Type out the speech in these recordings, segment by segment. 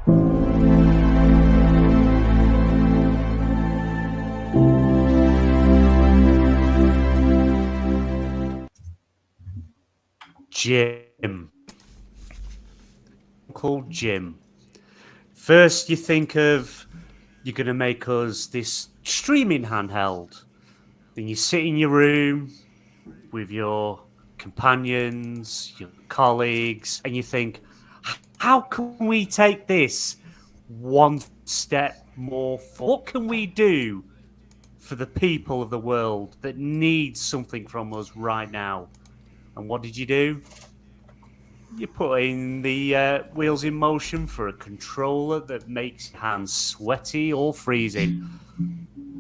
Jim. Called Jim. First, you think of you're going to make us this streaming handheld. Then you sit in your room with your companions, your colleagues, and you think, how can we take this one step more forward? What can we do for the people of the world that need something from us right now? And what did you do? You put in the wheels in motion for a controller that makes your hands sweaty or freezing.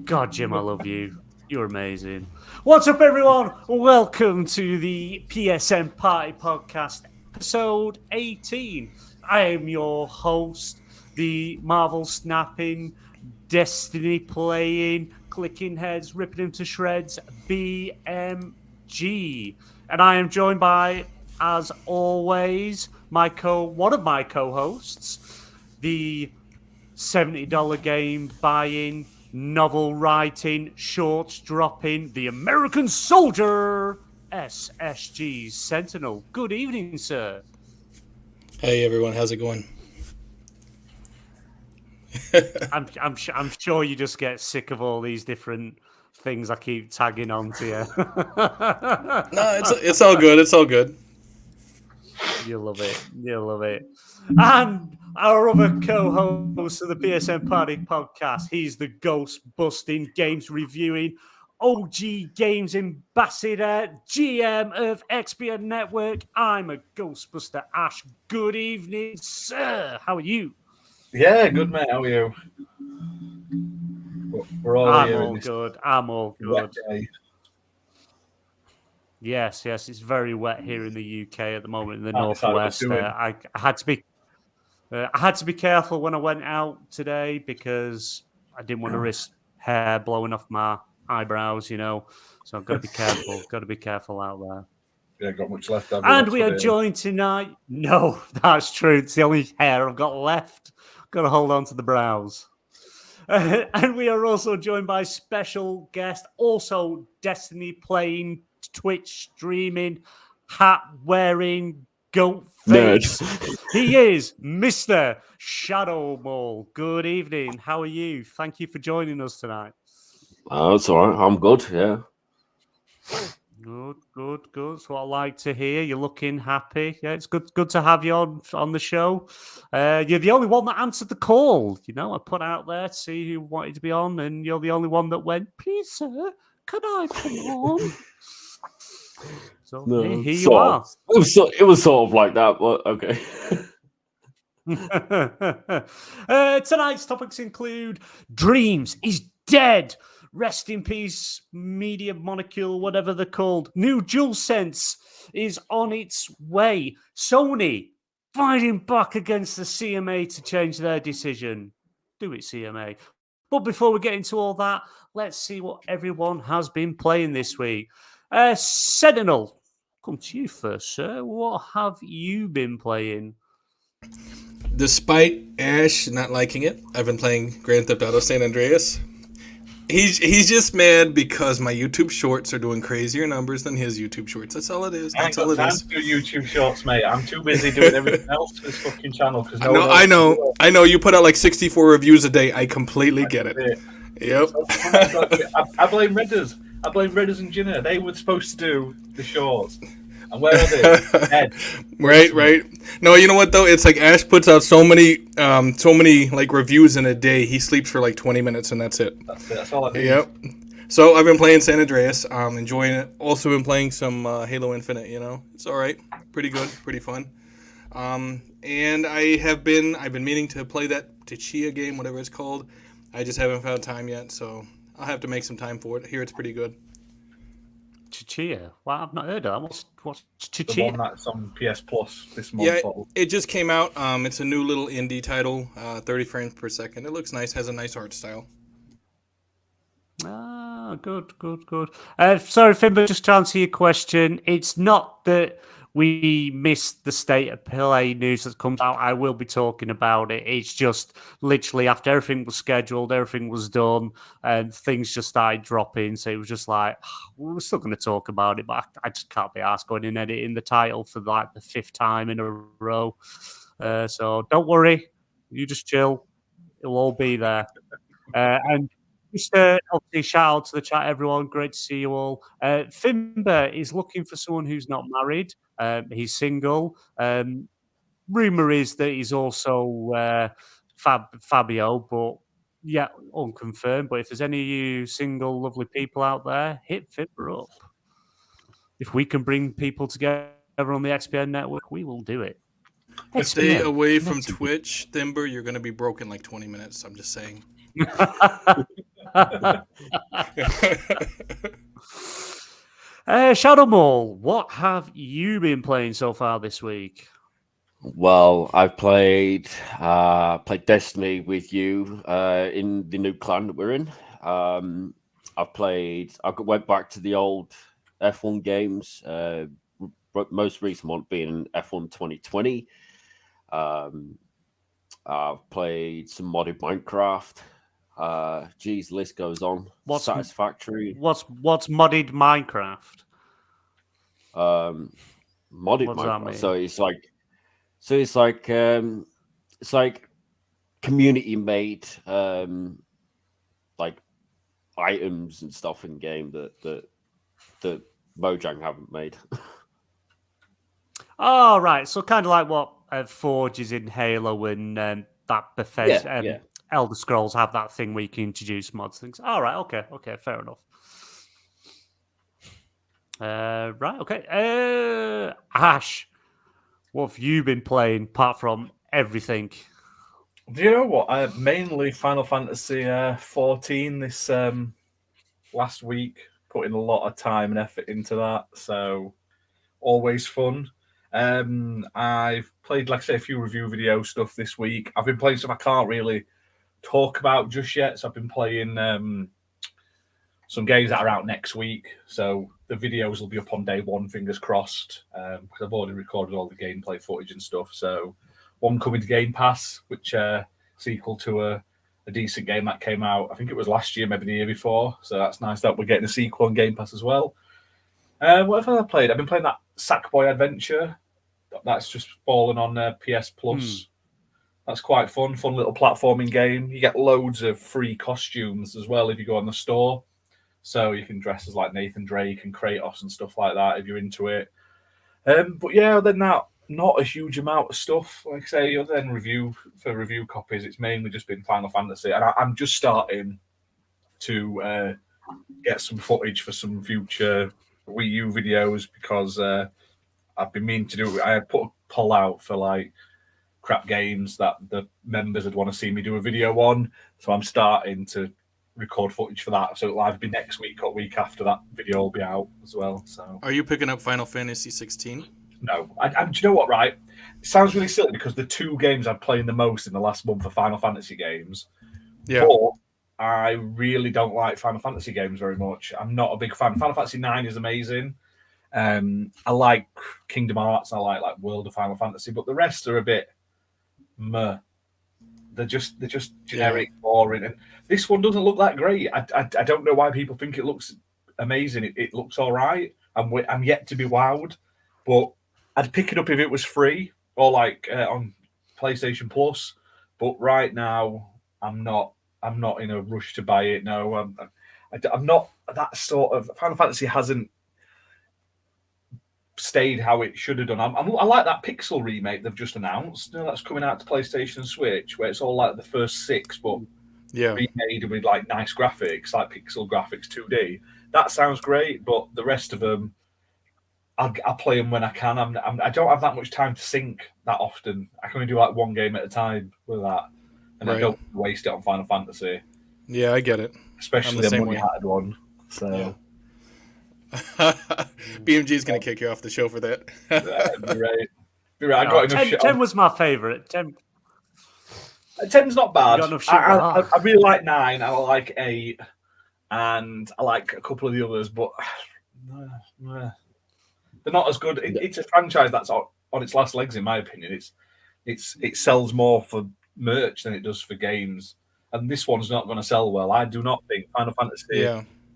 God, Jim, I love you. You're amazing. What's up, everyone? Welcome to the PSN Party Podcast, episode 18. I am your host, the Marvel snapping, Destiny playing, clicking heads, ripping them to shreds, BMG. And I am joined by, as always, one of my co-hosts, the $70 game buying, novel writing, shorts dropping, the American Soldier, SSG Sentinel. Good evening, sir. Hey everyone, how's it going? I'm sure you just get sick of all these different things I keep tagging on to you. No, it's all good. It's all good. You'll love it. You'll love it. And our other co-host of the PSN Party Podcast, he's the ghost-busting, games reviewing, OG Games Ambassador, GM of XBN Network. I'm a Ghostbuster Ash. Good evening, sir. How are you? Yeah, good, mate. How are you? We're all I'm here. all good. I'm all good. Yes, it's very wet here in the UK at the moment in the northwest. I had to be careful when I went out today because I didn't want to risk hair blowing off my eyebrows, you know. So I've got to be careful. Got to be careful out there. You ain't got much left, have you? And we are joined tonight. No, that's true. It's the only hair I've got left. Got to hold on to the brows. And we are also joined by special guest, also Destiny playing, Twitch streaming, hat wearing, goat face. He is Mr. Shadow Mall. Good evening. How are you? Thank you for joining us tonight. It's all right. I'm good. Yeah. Good. That's what I like to hear. You're looking happy. Yeah, it's good to have you on the show. You're the only one that answered the call. You know, I put out there to see who wanted to be on, and you're the only one that went, "Please, sir, can I come on?" So No, here you are. It was sort of like that, but okay. Tonight's topics include Dreams is dead. Rest in peace, media molecule, whatever they're called. New DualSense is on its way. Sony fighting back against the CMA to change their decision. Do it, CMA. But before we get into all that, let's see what everyone has been playing this week. Sentinel, come to you first, sir. What have you been playing? Despite Ash not liking it, I've been playing Grand Theft Auto San Andreas. He's just mad because my YouTube shorts are doing crazier numbers than his YouTube shorts. That's all it is. That's all it is. I do YouTube shorts, mate. I'm too busy doing everything else to this fucking channel. I know. You put out like 64 reviews a day. I completely get it. Yep. I blame Redders. I blame Redders and Jinner. They were supposed to do the shorts. And where are they? Dead. Right. No, you know what though? It's like Ash puts out so many like reviews in a day. He sleeps for like 20 minutes and that's it. That's all I need. Yep. So I've been playing San Andreas. Enjoying it. Also been playing some Halo Infinite. You know, it's all right. Pretty good. Pretty fun. And I've been meaning to play that Tchia game, whatever it's called. I just haven't found time yet, so I'll have to make some time for it. I hear it's pretty good. Tchia? Well, I've not heard of that. What's Tchia? The one that's on PS Plus this month. Yeah, it just came out. It's a new little indie title, 30 frames per second. It looks nice, has a nice art style. Ah, good. Sorry, Fimber, just to answer your question, it's not that we missed the state of play news that comes out, I will be talking about it. It's just literally after everything was scheduled, everything was done, and things just started dropping. So it was just like, we're still going to talk about it, but I just can't be asked going and editing the title for like the 5th time in a row. So don't worry, you just chill. It'll all be there. And just obviously shout out to the chat, everyone. Great to see you all. Fimber is looking for someone who's not married. He's single. Rumor is that he's also Fabio, but yeah, unconfirmed. But if there's any of you single, lovely people out there, hit Fimber up. If we can bring people together on the XPN network, we will do it. Stay away from Twitch, Thimber. You're going to be broke in like 20 minutes. I'm just saying. Shadow Mall, what have you been playing so far this week? Well, I've played Destiny with you in the new clan that we're in. I went back to the old F1 games. Most recent one being F1 2020. I've played some modded Minecraft. Geez, the list goes on. Satisfactory. What's modded Minecraft? Modded Minecraft. So it's like community made like items and stuff in game that Mojang haven't made. Oh, right. So kind of like what Forge is in Halo and that Bethesda, Elder Scrolls have that thing where you can introduce mods things. All right. Okay. Fair enough. Right. Okay. Ash, what have you been playing apart from everything? Do you know what? Mainly Final Fantasy 14 this last week. Putting a lot of time and effort into that. So always fun. I've played, like I say, a few review video stuff this week. I've been playing stuff I can't really talk about just yet. So I've been playing some games that are out next week. So the videos will be up on day one, fingers crossed, because I've already recorded all the gameplay footage and stuff. So one coming to Game Pass, which sequel to a decent game that came out, I think it was last year, maybe the year before. So that's nice that we're getting a sequel on Game Pass as well. What have I played? I've been playing that Sackboy Adventure. That's just fallen on PS Plus. That's quite fun little platforming game. You get loads of free costumes as well if you go on the store. So you can dress as like Nathan Drake and Kratos and stuff like that if you're into it. But yeah, other than that, not a huge amount of stuff. Like I say, other than review copies, it's mainly just been Final Fantasy. And I'm just starting to get some footage for some future Wii U videos because I've been meaning to do. I put a poll out for like crap games that the members would want to see me do a video on. So I'm starting to record footage for that. So it'll either be next week or week after that video will be out as well. So are you picking up Final Fantasy 16? No. Do you know what, right? It sounds really silly because the two games I'm playing the most in the last month are Final Fantasy games. Yeah. But I really don't like Final Fantasy games very much. I'm not a big fan. Final Fantasy 9 is amazing. I like Kingdom Hearts. I like World of Final Fantasy, but the rest are a bit meh. They're just generic, boring. And this one doesn't look that great. I don't know why people think it looks amazing. It looks all right. I'm yet to be wowed, but I'd pick it up if it was free or like on PlayStation Plus. But right now, I'm not in a rush to buy it. No, I'm not that sort of. Final Fantasy hasn't stayed how it should have done. I like that Pixel remake they've just announced. You know, that's coming out to PlayStation and Switch, where it's all like the first 6, but remade with like nice graphics, like Pixel graphics 2D. That sounds great, but the rest of them, I'll play them when I can. I don't have that much time to sync that often. I can only do like one game at a time with that, and I don't waste it on Final Fantasy. Yeah, I get it. Especially a money-hatted one. So. Yeah. BMG is going to kick you off the show for that. Be right. I got enough shit. 10 was my favourite. 10's not bad. I really like 9. I like 8, and I like a couple of the others. But They're not as good. It's a franchise that's on its last legs, in my opinion. It sells more for merch than it does for games, and this one's not going to sell well. I do not think Final Fantasy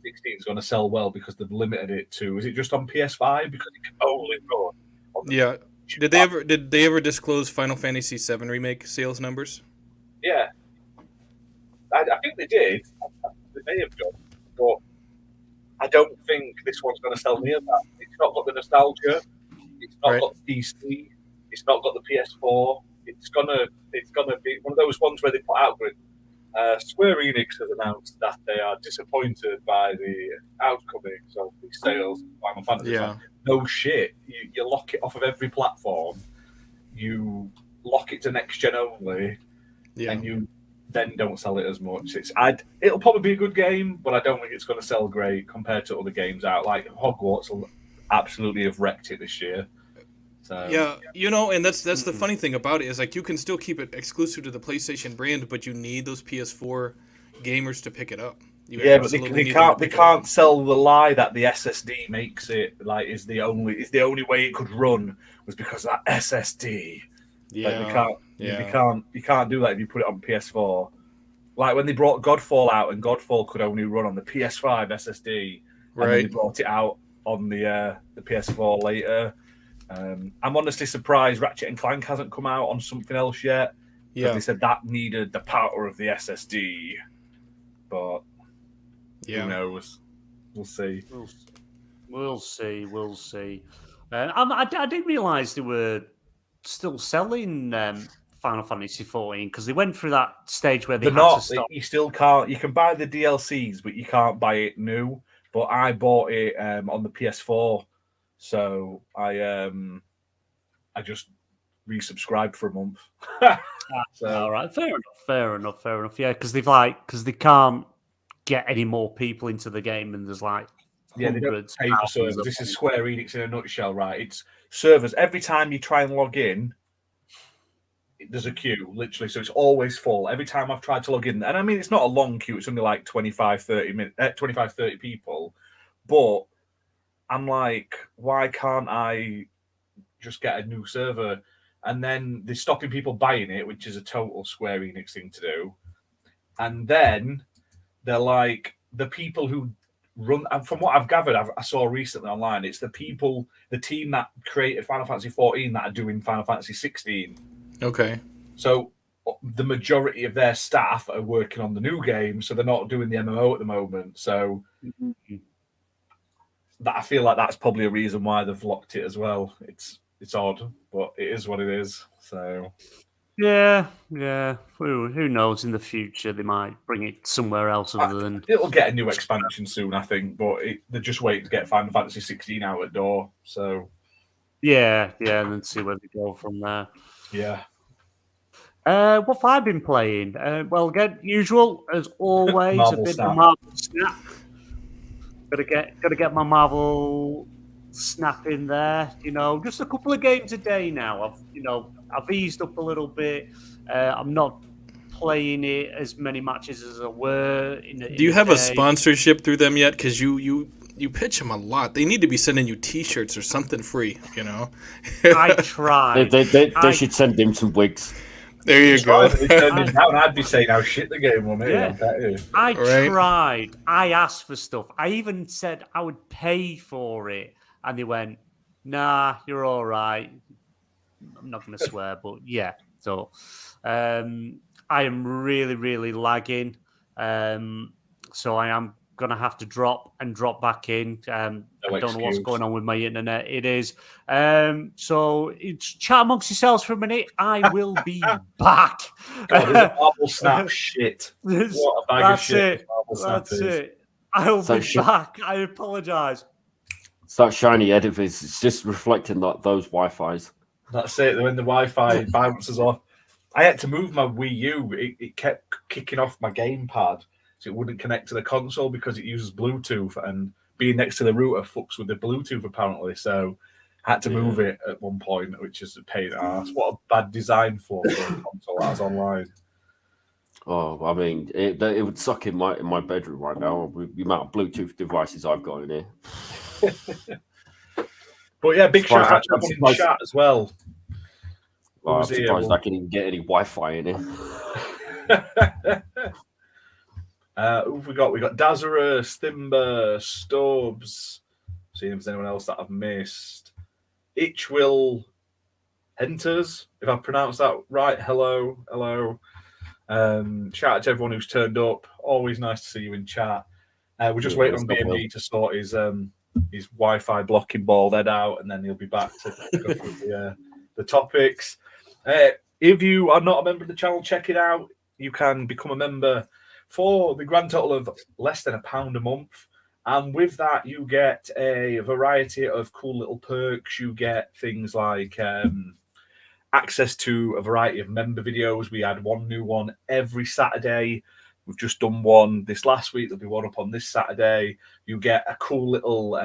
16 is going to sell well because they've limited it to. Is it just on PS5 because it can only run? On the Did they ever disclose Final Fantasy VII Remake sales numbers? Yeah, I think they did. They may have done, but I don't think this one's going to sell near that. It's not got the nostalgia. It's not got the PC. It's not got the PS4. It's gonna be one of those ones where they put out with. Square Enix has announced that they are disappointed by the outcomings of the sales of Final Fantasy. Yeah. No shit. You lock it off of every platform. You lock it to next gen only, and you then don't sell it as much. It'll probably be a good game, but I don't think it's going to sell great compared to other games out. Like Hogwarts will absolutely have wrecked it this year. So, yeah, and that's the funny thing about it is like you can still keep it exclusive to the PlayStation brand, but you need those PS4 gamers to pick it up. But they can't sell the lie that the SSD makes it like is the only way it could run was because of that SSD. Yeah, you can't do that if you put it on PS4. Like when they brought Godfall out, and Godfall could only run on the PS5 SSD, and then they brought it out on the PS4 later. I'm honestly surprised Ratchet and Clank hasn't come out on something else yet. Yeah, they said that needed the power of the SSD, but who knows? We'll see. We'll see. I didn't realise they were still selling Final Fantasy 14 because they went through that stage where they're not. To stop. You still can't. You can buy the DLCs, but you can't buy it new. But I bought it on the PS4. So I just resubscribed for a month. All right, fair enough. Yeah, because they can't get any more people into the game, and there's like they don't pay for servers. This is Square Enix in a nutshell, right? It's servers. Every time you try and log in, there's a queue, literally. So it's always full. Every time I've tried to log in, and I mean it's not a long queue. It's only like 25-30 people, but I'm like, why can't I just get a new server? And then they're stopping people buying it, which is a total Square Enix thing to do. And then they're like, the people who run, and from what I've gathered, I saw recently online, it's the team that created Final Fantasy 14 that are doing Final Fantasy 16. Okay. So the majority of their staff are working on the new game, so they're not doing the MMO at the moment. So... that I feel like that's probably a reason why they've locked it as well. It's odd, but it is what it is. So yeah. Who knows? In the future, they might bring it somewhere else other than. It'll get a new expansion soon, I think. But they're just waiting to get Final Fantasy 16 out the door. So yeah, and then see where they go from there. Yeah. What have I been playing? Well, again, usual as always. Marvel a bit Snap. of Marvel Snap. Gotta get my Marvel Snap in there. Just a couple of games a day now. I've eased up a little bit. I'm not playing it as many matches as I were. Do you have a sponsorship through them yet? Because you pitch them a lot. They need to be sending you T-shirts or something free. I tried. They should send him some wigs. There you go. I'd be saying how shit the game was. I tried. I asked for stuff. I even said I would pay for it, and they went, "Nah, you're all right." I'm not going to swear, but yeah. So, I am really, really lagging. So I am going to have to drop back in. I don't know what's going on with my internet. It is. So chat amongst yourselves for a minute. I will be back. God, there's a Marvel Snap shit. What a bag of shit. That's it. I will be back. I apologise. It's that shiny edifice. It's just reflecting those Wi-Fis. That's it. When the Wi-Fi bounces off. I had to move my Wii U. It kept kicking off my gamepad. So it wouldn't connect to the console because it uses Bluetooth, and being next to the router fucks with the Bluetooth apparently. So I had to move it at one point, which is a pain in the ass. What a bad design for a console that's online. Oh, I mean, it would suck in my bedroom right now with the amount of Bluetooth devices I've got in here. But yeah, big shout out to I'm everyone in surprised- chat as well. Oh, I'm Who's here? surprised I can even get any Wi-Fi in here. Who have we got? We got Dazarus, Thimber, Stubbs. Seeing if there's anyone else that I've missed. Itchwill Henters, if I've pronounced that right. Hello. Shout out to everyone who's turned up. Always nice to see you in chat. We're just waiting on BMG to sort his Wi-Fi blocking bald head out, and then he'll be back to go through the topics. If you are not a member of the channel, check it out. You can become a member for the grand total of less than £1 a month. And with that, you get a variety of cool little perks. You get things like access to a variety of member videos. We had one new one every Saturday. We've just done one this last week. There'll be one up on this Saturday. You get a cool little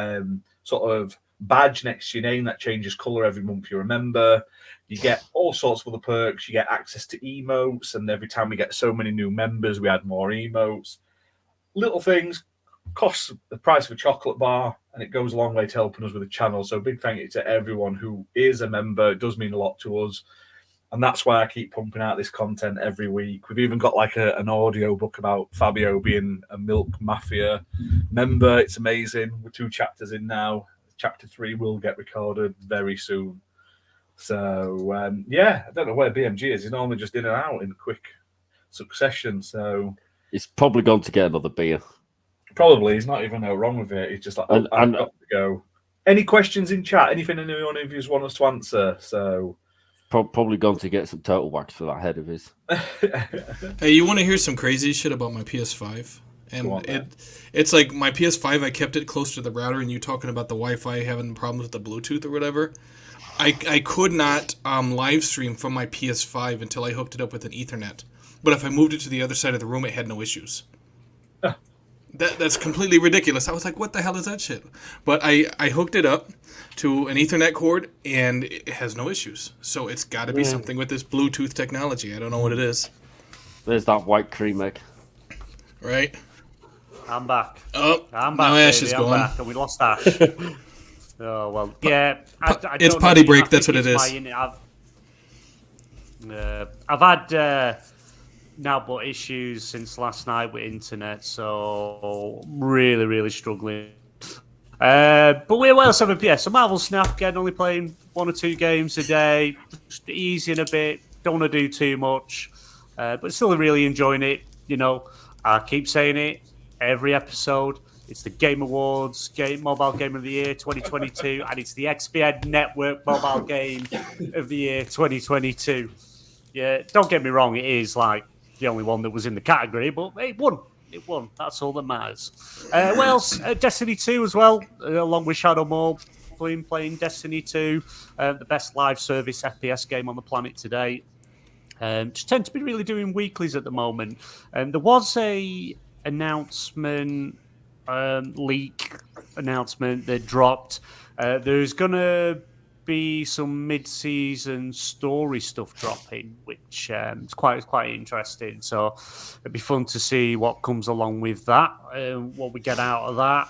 sort of badge next to your name that changes colour every month you're a member. You get all sorts of other perks. You get access to emotes, and every time we get so many new members, we add more emotes. Little things, costs the price of a chocolate bar, and it goes a long way to helping us with the channel. So big thank you to everyone who is a member. It does mean a lot to us. And that's why I keep pumping out this content every week. We've even got like an audio book about Fabio being a Milk Mafia member. It's amazing. We're 2 chapters in now. Chapter 3 will get recorded very soon. So, I don't know where BMG is. He's normally just in and out in quick succession. So He's probably gone to get another beer. probably he's not even wrong with it. He's just like, I've got to go. Any questions in chat? Anything anyone of you want us to answer? So Probably gone to get some turtle wax for that head of his. Hey, you want to hear some crazy shit about my PS5? And it's like my PS5, I kept it close to the router, and you talking about the Wi-Fi having problems with the Bluetooth or whatever. I could not live stream from my PS5 until I hooked it up with an Ethernet. But if I moved it to the other side of the room, it had no issues. That's completely ridiculous. I was like, what the hell is that shit? But I hooked it up to an Ethernet cord, and it has no issues. So it's got to be something with this Bluetooth technology. I don't know what it is. There's that white cream egg. Right? I'm back. Oh, I'm back. now Ash baby. is I'm gone. back, and we lost Ash. Oh well, yeah. I It's don't potty know. break, I that's think what it it's is. I've had now but issues since last night with internet, so really struggling. But we're well 7 PS. So Marvel Snap again, only playing 1 or 2 games a day, just easing a bit. Don't want to do too much, but still really enjoying it. You know, I keep saying it every episode. It's the Game Awards, Mobile Game of the Year 2022, and it's the XBN Network Mobile Game of the Year 2022. Yeah, don't get me wrong, it is like the only one that was in the category, but it won. It won. That's all that matters. What else? Destiny 2 as well, along with Shadow Mall, playing Destiny 2, the best live service FPS game on the planet today. Just tend to be really doing weeklies at the moment. There was a announcement, leak announcement that dropped. There's gonna be some mid-season story stuff dropping, which is quite interesting. So it'd be fun to see what comes along with that, what we get out of that.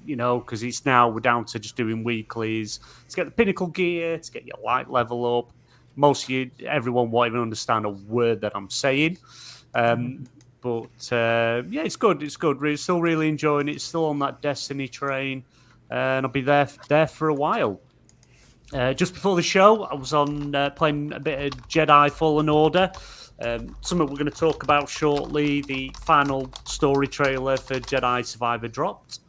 You know, because it's now we're down to just doing weeklies to get the pinnacle gear, to get your light level up. Most of you, everyone won't even understand a word that I'm saying. But yeah, it's good. It's good. We're still really enjoying it. Still on that Destiny train, and I'll be there for a while. Just before the show, I was on playing a bit of Jedi Fallen Order. Something we're going to talk about shortly. The final story trailer for Jedi Survivor dropped,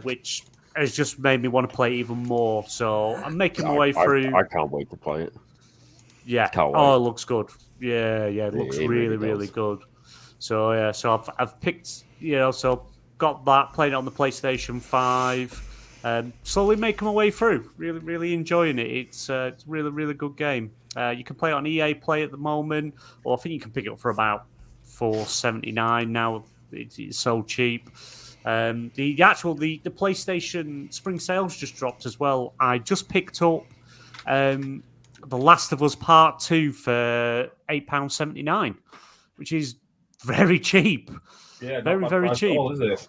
which has just made me want to play even more. So I'm making my way through. I can't wait to play it. Yeah. Can't wait. Oh, it looks good. Yeah. It looks really good. So yeah, so I've picked, so got that, playing it on the PlayStation 5. Slowly making my way through. Really enjoying it. It's a really good game. You can play it on EA Play at the moment, or I think you can pick it up for about $4.79 now. It's so cheap. The PlayStation Spring Sales just dropped as well. I just picked up The Last of Us Part 2 for £8.79, which is very cheap. Yeah, very cheap. All, is it?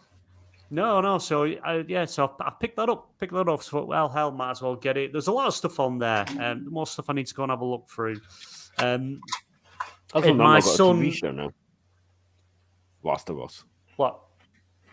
No. So I picked that up. So well, hell, might as well get it. There's a lot of stuff on there. More stuff I need to go and have a look through. Also, my I've got a son. TV show now. Last of Us. What?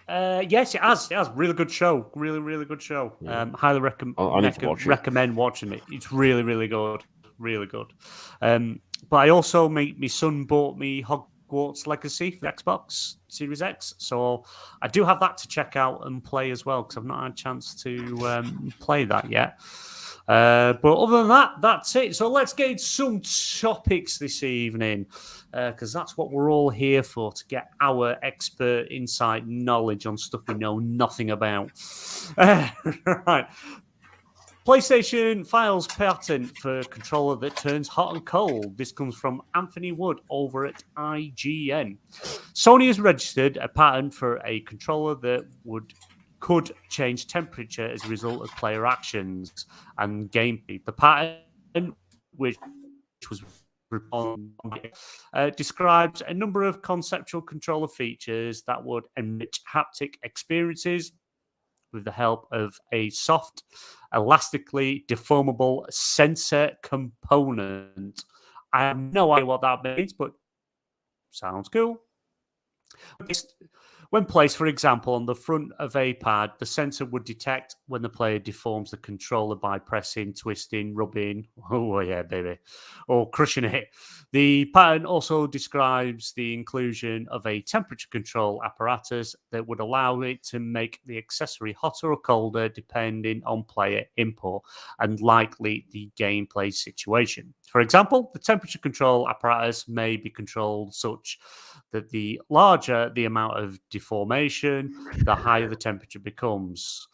Yes, it has. It has. Really good show. Really, really good show. Yeah. Highly I need to watch it. recommend watching it. It's really, really good. Really good. But I also, my son bought me Hogwarts Legacy for the Xbox Series X. So I do have that to check out and play as well, because I've not had a chance to play that yet. But other than that, that's it. So let's get into some topics this evening, because that's what we're all here for, to get our expert insight knowledge on stuff we know nothing about. Right. PlayStation files patent for controller that turns hot and cold. This comes from Anthony Wood over at IGN. Sony has registered a patent for a controller that could change temperature as a result of player actions and gameplay. The patent, which was describes a number of conceptual controller features that would enrich haptic experiences with the help of a soft, elastically deformable sensor component. I have no idea what that means, but sounds cool. When placed, for example, on the front of a pad, the sensor would detect when the player deforms the controller by pressing, twisting, rubbing, oh yeah, baby, or crushing it. The pattern also describes the inclusion of a temperature control apparatus that would allow it to make the accessory hotter or colder depending on player input and likely the gameplay situation. For example, the temperature control apparatus may be controlled such that the larger the amount of deformation, the higher the temperature becomes.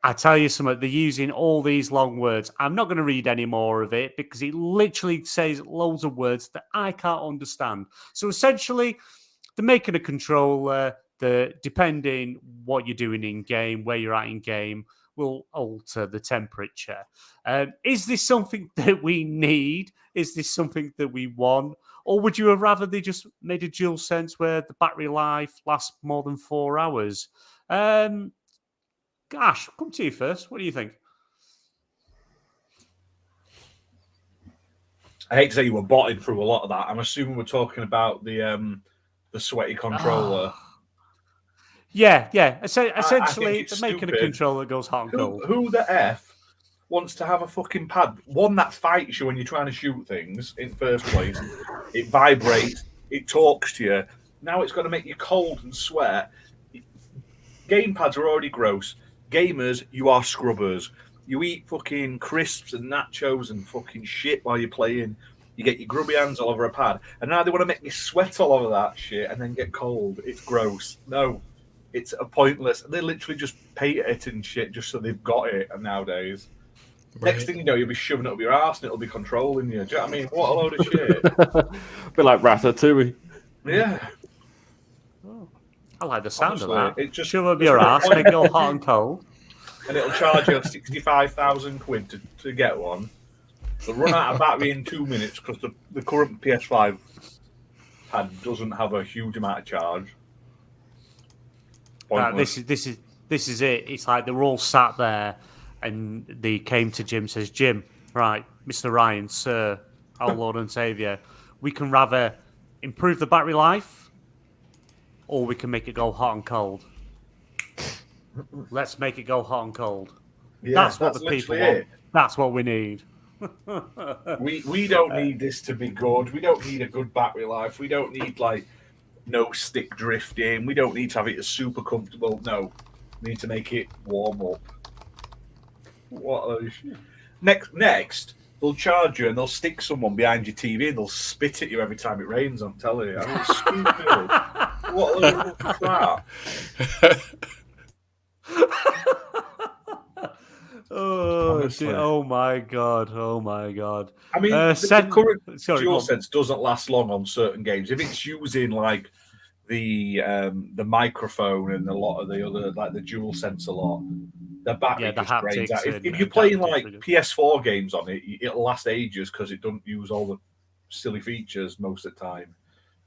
I tell you something, they're using all these long words. I'm not going to read any more of it because it literally says loads of words that I can't understand. So essentially, they're making a controller that, depending what you're doing in game, where you're at in game, will alter the temperature. Is this something that we need? Is this something that we want? Or would you have rather they just made a DualSense where the battery life lasts more than 4 hours? Gosh, come to you first. What do you think? I hate to say you were botting through a lot of that. I'm assuming we're talking about the sweaty controller. Yeah. Essentially, they're making stupid. A controller that goes hot and cold. Who the F wants to have a fucking pad? One that fights you when you're trying to shoot things in first place. It vibrates. It talks to you. Now it's going to make you cold and sweat. Game pads are already gross. Gamers, you are scrubbers. You eat fucking crisps and nachos and fucking shit while you're playing. You get your grubby hands all over a pad. And now they want to make me sweat all over that shit and then get cold. It's gross. No, it's a pointless. They literally just paint it and shit just so they've got it nowadays. Right. Next thing you know, you'll be shoving it up your arse and it'll be controlling you. Do you know what I mean? What a load of shit. A bit like Ratatouille. Yeah. Oh, I like the sound Honestly, of that. It just shove up your arse, make it all hot and cold. And it'll charge you 65,000 quid to get one. They'll run out of battery in 2 minutes because the current PS5 pad doesn't have a huge amount of charge. This is it. It's like they're all sat there, and they came to Jim. Says Jim, right, Mr. Ryan, sir, our Lord and Savior, we can rather improve the battery life, or we can make it go hot and cold. Let's make it go hot and cold. Yeah, that's what the people want. That's what we need. we don't need this to be good. We don't need a good battery life. We don't need no stick drifting. We don't need to have it super comfortable. No, we need to make it warm up. What a shit. Next, they'll charge you and they'll stick someone behind your TV and they'll spit at you every time it rains. I'm telling you, it's stupid. What a crap. Oh my god! I mean, the current DualSense doesn't last long on certain games. If it's using the microphone and a lot of the other the DualSense a lot, the battery just drains out. If you're playing PS4 games on it, it'll last ages because it doesn't use all the silly features most of the time.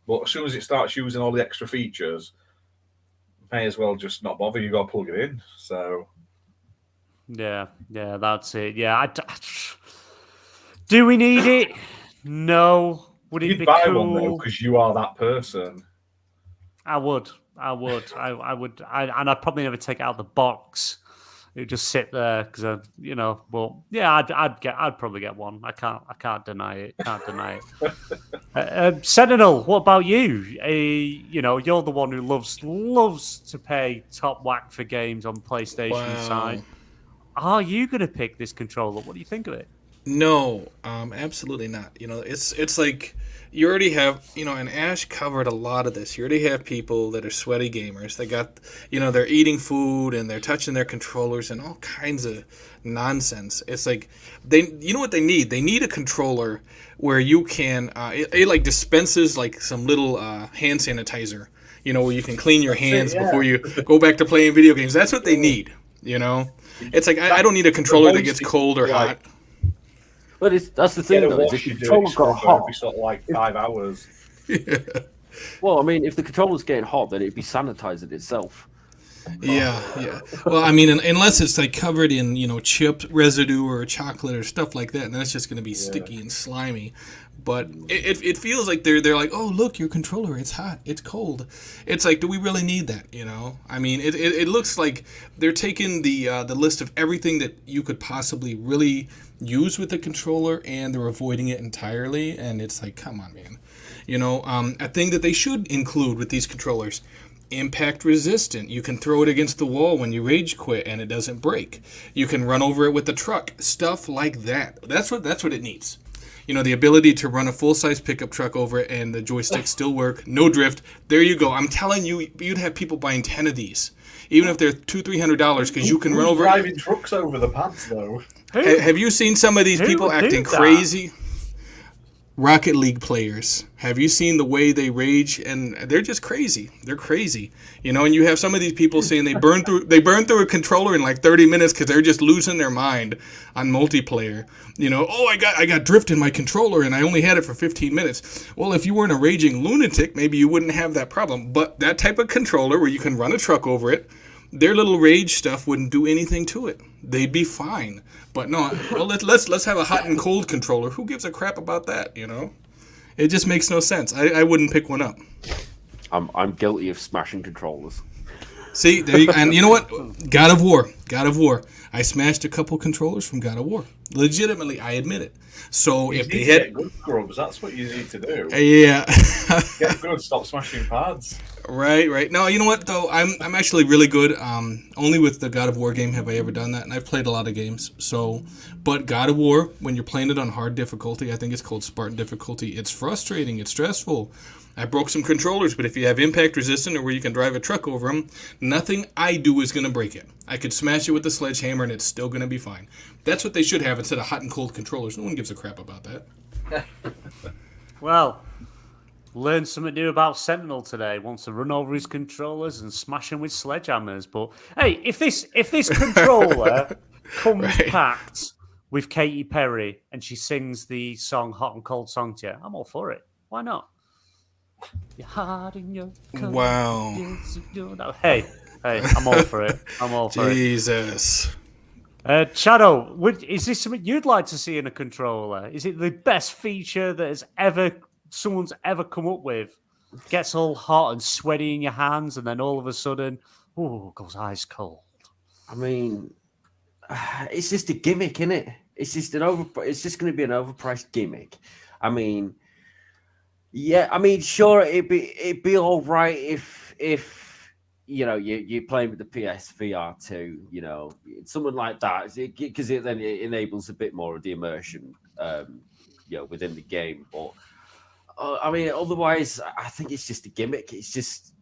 But as soon as it starts using all the extra features, may as well just not bother. You got to plug it in. So Yeah, that's it. Yeah, do we need it? No. Would it you'd be buy cool? one though because you are that person. I would. And I'd probably never take it out of the box. It would just sit there because But yeah, I'd probably get one. I can't deny it. Sentinel, what about you? You're the one who loves to pay top whack for games on PlayStation side. Are you going to pick this controller? What do you think of it? No, absolutely not. It's like you already have, and Ash covered a lot of this. You already have people that are sweaty gamers. They got, they're eating food and they're touching their controllers and all kinds of nonsense. It's like you know what they need? They need a controller where you can, it like dispenses like some little hand sanitizer, where you can clean your hands before you go back to playing video games. That's what they need, It's like, I don't need a controller that gets cold or hot. But that's the thing, though. Is if the controller's got hot, every sort of like 5 hours. Yeah. Well, I mean, if the controller's getting hot, then it'd be sanitizing itself. Yeah. Well, I mean, unless it's like covered in, chip residue or chocolate or stuff like that, and then it's just going to be sticky and slimy. But it feels like they're like, oh, look, your controller, it's hot, it's cold. It's like, do we really need that? I mean, it looks like they're taking the list of everything that you could possibly really use with the controller, and they're avoiding it entirely. And it's like, come on, man. A thing that they should include with these controllers: impact resistant. You can throw it against the wall when you rage quit and it doesn't break. You can run over it with the truck. Stuff like that. That's what it needs. The ability to run a full-size pickup truck over it and the joysticks still work. No drift. There you go. I'm telling you, you'd have people buying 10 of these, even if they're $200-$300, because you can run over. Driving trucks over the pads, though. Have you seen some of these people acting crazy? Rocket League players. Have you seen the way they rage? And they're just crazy. They're crazy. And you have some of these people saying they burn through a controller in like 30 minutes because they're just losing their mind on multiplayer. Oh, I got drift in my controller and I only had it for 15 minutes. Well, if you weren't a raging lunatic, maybe you wouldn't have that problem. But that type of controller where you can run a truck over it, their little rage stuff wouldn't do anything to it. They'd be fine. But no, well, let's have a hot and cold controller. Who gives a crap about that? It just makes no sense. I wouldn't pick one up. I'm guilty of smashing controllers. See, there you go. And you know what? God of War. I smashed a couple controllers from God of War. Legitimately, I admit it. So You if need they to hit, get good scrubs, that's what you need to do. yeah. Get good, stop smashing pads. Right. No, you know what though? I'm actually really good. Only with the God of War game have I ever done that, and I've played a lot of games. So, but God of War, when you're playing it on hard difficulty, I think it's called Spartan difficulty. It's frustrating. It's stressful. I broke some controllers, but if you have impact resistant or where you can drive a truck over them, nothing I do is going to break it. I could smash it with a sledgehammer and it's still going to be fine. That's what they should have instead of hot and cold controllers. No one gives a crap about that. Well, learned something new about Sentinel today. Wants to run over his controllers and smash them with sledgehammers. But hey, if this controller comes packed with Katy Perry and she sings the song "Hot and Cold" song to you, I'm all for it. Why not? Your heart in your cold. Wow. Hey, I'm all for it. Jesus. Shadow, is this something you'd like to see in a controller? Is it the best feature that someone's ever come up with? Gets all hot and sweaty in your hands, and then all of a sudden, goes ice cold. I mean, it's just a gimmick, isn't it? It's just It's just going to be an overpriced gimmick. I mean, yeah. I mean, sure, it'd be all right if you're playing with the PSVR 2, something like that, because it enables a bit more of the immersion, within the game. But I mean, otherwise, I think it's just a gimmick. It's just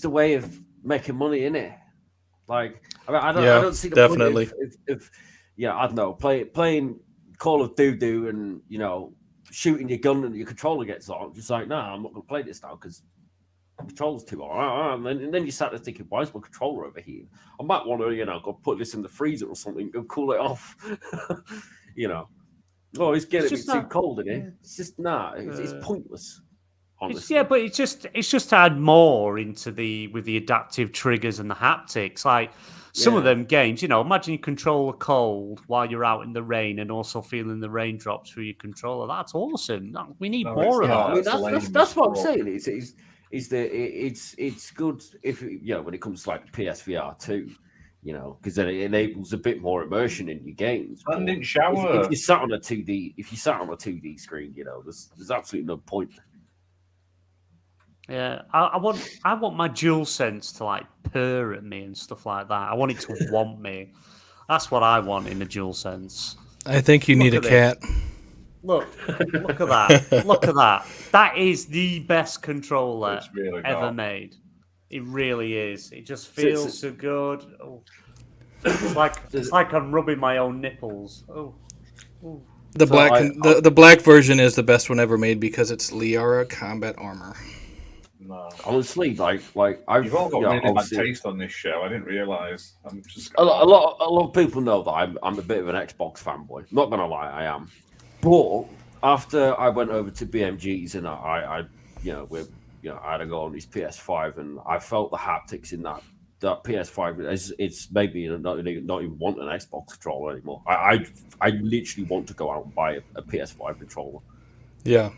a way of making money, innit? Like, I mean, I don't see the definitely. point if I don't know, playing Call of Duty and shooting your gun and your controller gets on. Just like, nah, I'm not gonna play this now because the controller's too hot. And then you start thinking, why is my controller overheating? I might want to, go put this in the freezer or something and cool it off. Oh, it's getting too cold in here. It's just it's pointless. honestly. Yeah, but it's just to add more into with the adaptive triggers and the haptics. Like some of Yeah. them games, imagine you control a cold while you're out in the rain and also feeling the raindrops through your controller. That's awesome. We need No, more it's of not. that. I mean, That's lame that's what I'm as fuck. saying. Is that it's good if when it comes to like PSVR 2, because then it enables a bit more immersion in your games. I But didn't shower. if you sat on a 2D screen, there's absolutely no point. Yeah, I want my DualSense to like purr at me and stuff like that. I want it to want me. That's what I want in the DualSense. I think you need a at cat. Look at that. Look at that. That is the best controller It's really ever not. made. It really is. It just feels so good. Oh. It's like I'm rubbing my own nipples. Oh. Ooh. The So black I- the black version is the best one ever made because it's Liara combat armor. No. Honestly, like I've You've all got really bad obviously- taste on this show. I didn't realise. I'm just a lot of people know that I'm a bit of an Xbox fanboy. Not gonna lie, I am. But after I went over to BMG's and I had to go on his PS5 and I felt the haptics in that PS5. It's made me not even want an Xbox controller anymore. I literally want to go out and buy a PS5 controller. Yeah.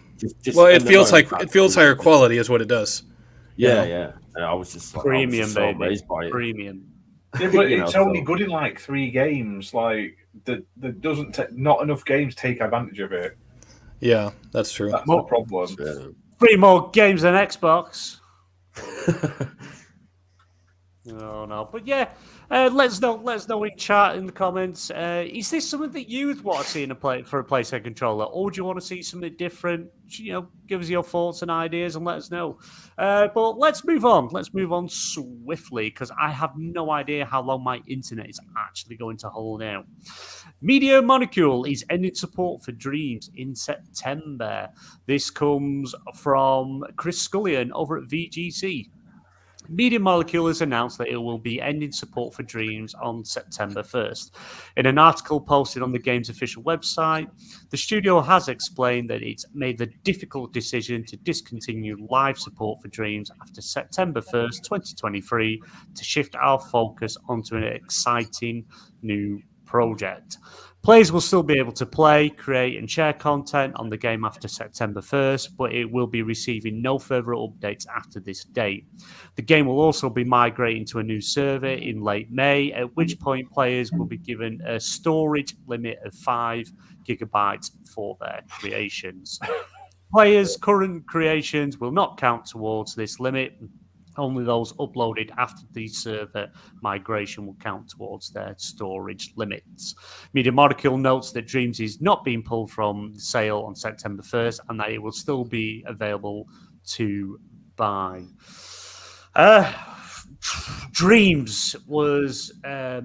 Just Well, it and feels then like it feels higher quality is what it does. Yeah. And I was just like, Premium, I was just so baby. amazed by it. Premium. Yeah, but You know, it's only so- good in like 3 games. Like that doesn't not enough games take advantage of it. Yeah, that's true. That's the problem. Yeah. 3 more games than Xbox. No. But yeah, let us know in chat in the comments. Is this something that you'd want to see in for a PlayStation controller, or do you want to see something different? Give us your thoughts and ideas and let us know. But let's move on. Let's move on swiftly because I have no idea how long my internet is actually going to hold out. Media Molecule is ending support for Dreams in September. This comes from Chris Scullion over at VGC. Media Molecule has announced that it will be ending support for Dreams on September 1st. In an article posted on the game's official website, the studio has explained that it's made the difficult decision to discontinue live support for Dreams after September 1st, 2023, to shift our focus onto an exciting new project. Players will still be able to play, create, and share content on the game after September 1st, but it will be receiving no further updates after this date. The game will also be migrating to a new server in late May, at which point players will be given a storage limit of 5 gigabytes for their creations. Players' current creations will not count towards this limit. Only those uploaded after the server migration will count towards their storage limits. Media Molecule notes that Dreams is not being pulled from sale on September 1st and that it will still be available to buy. Dreams was a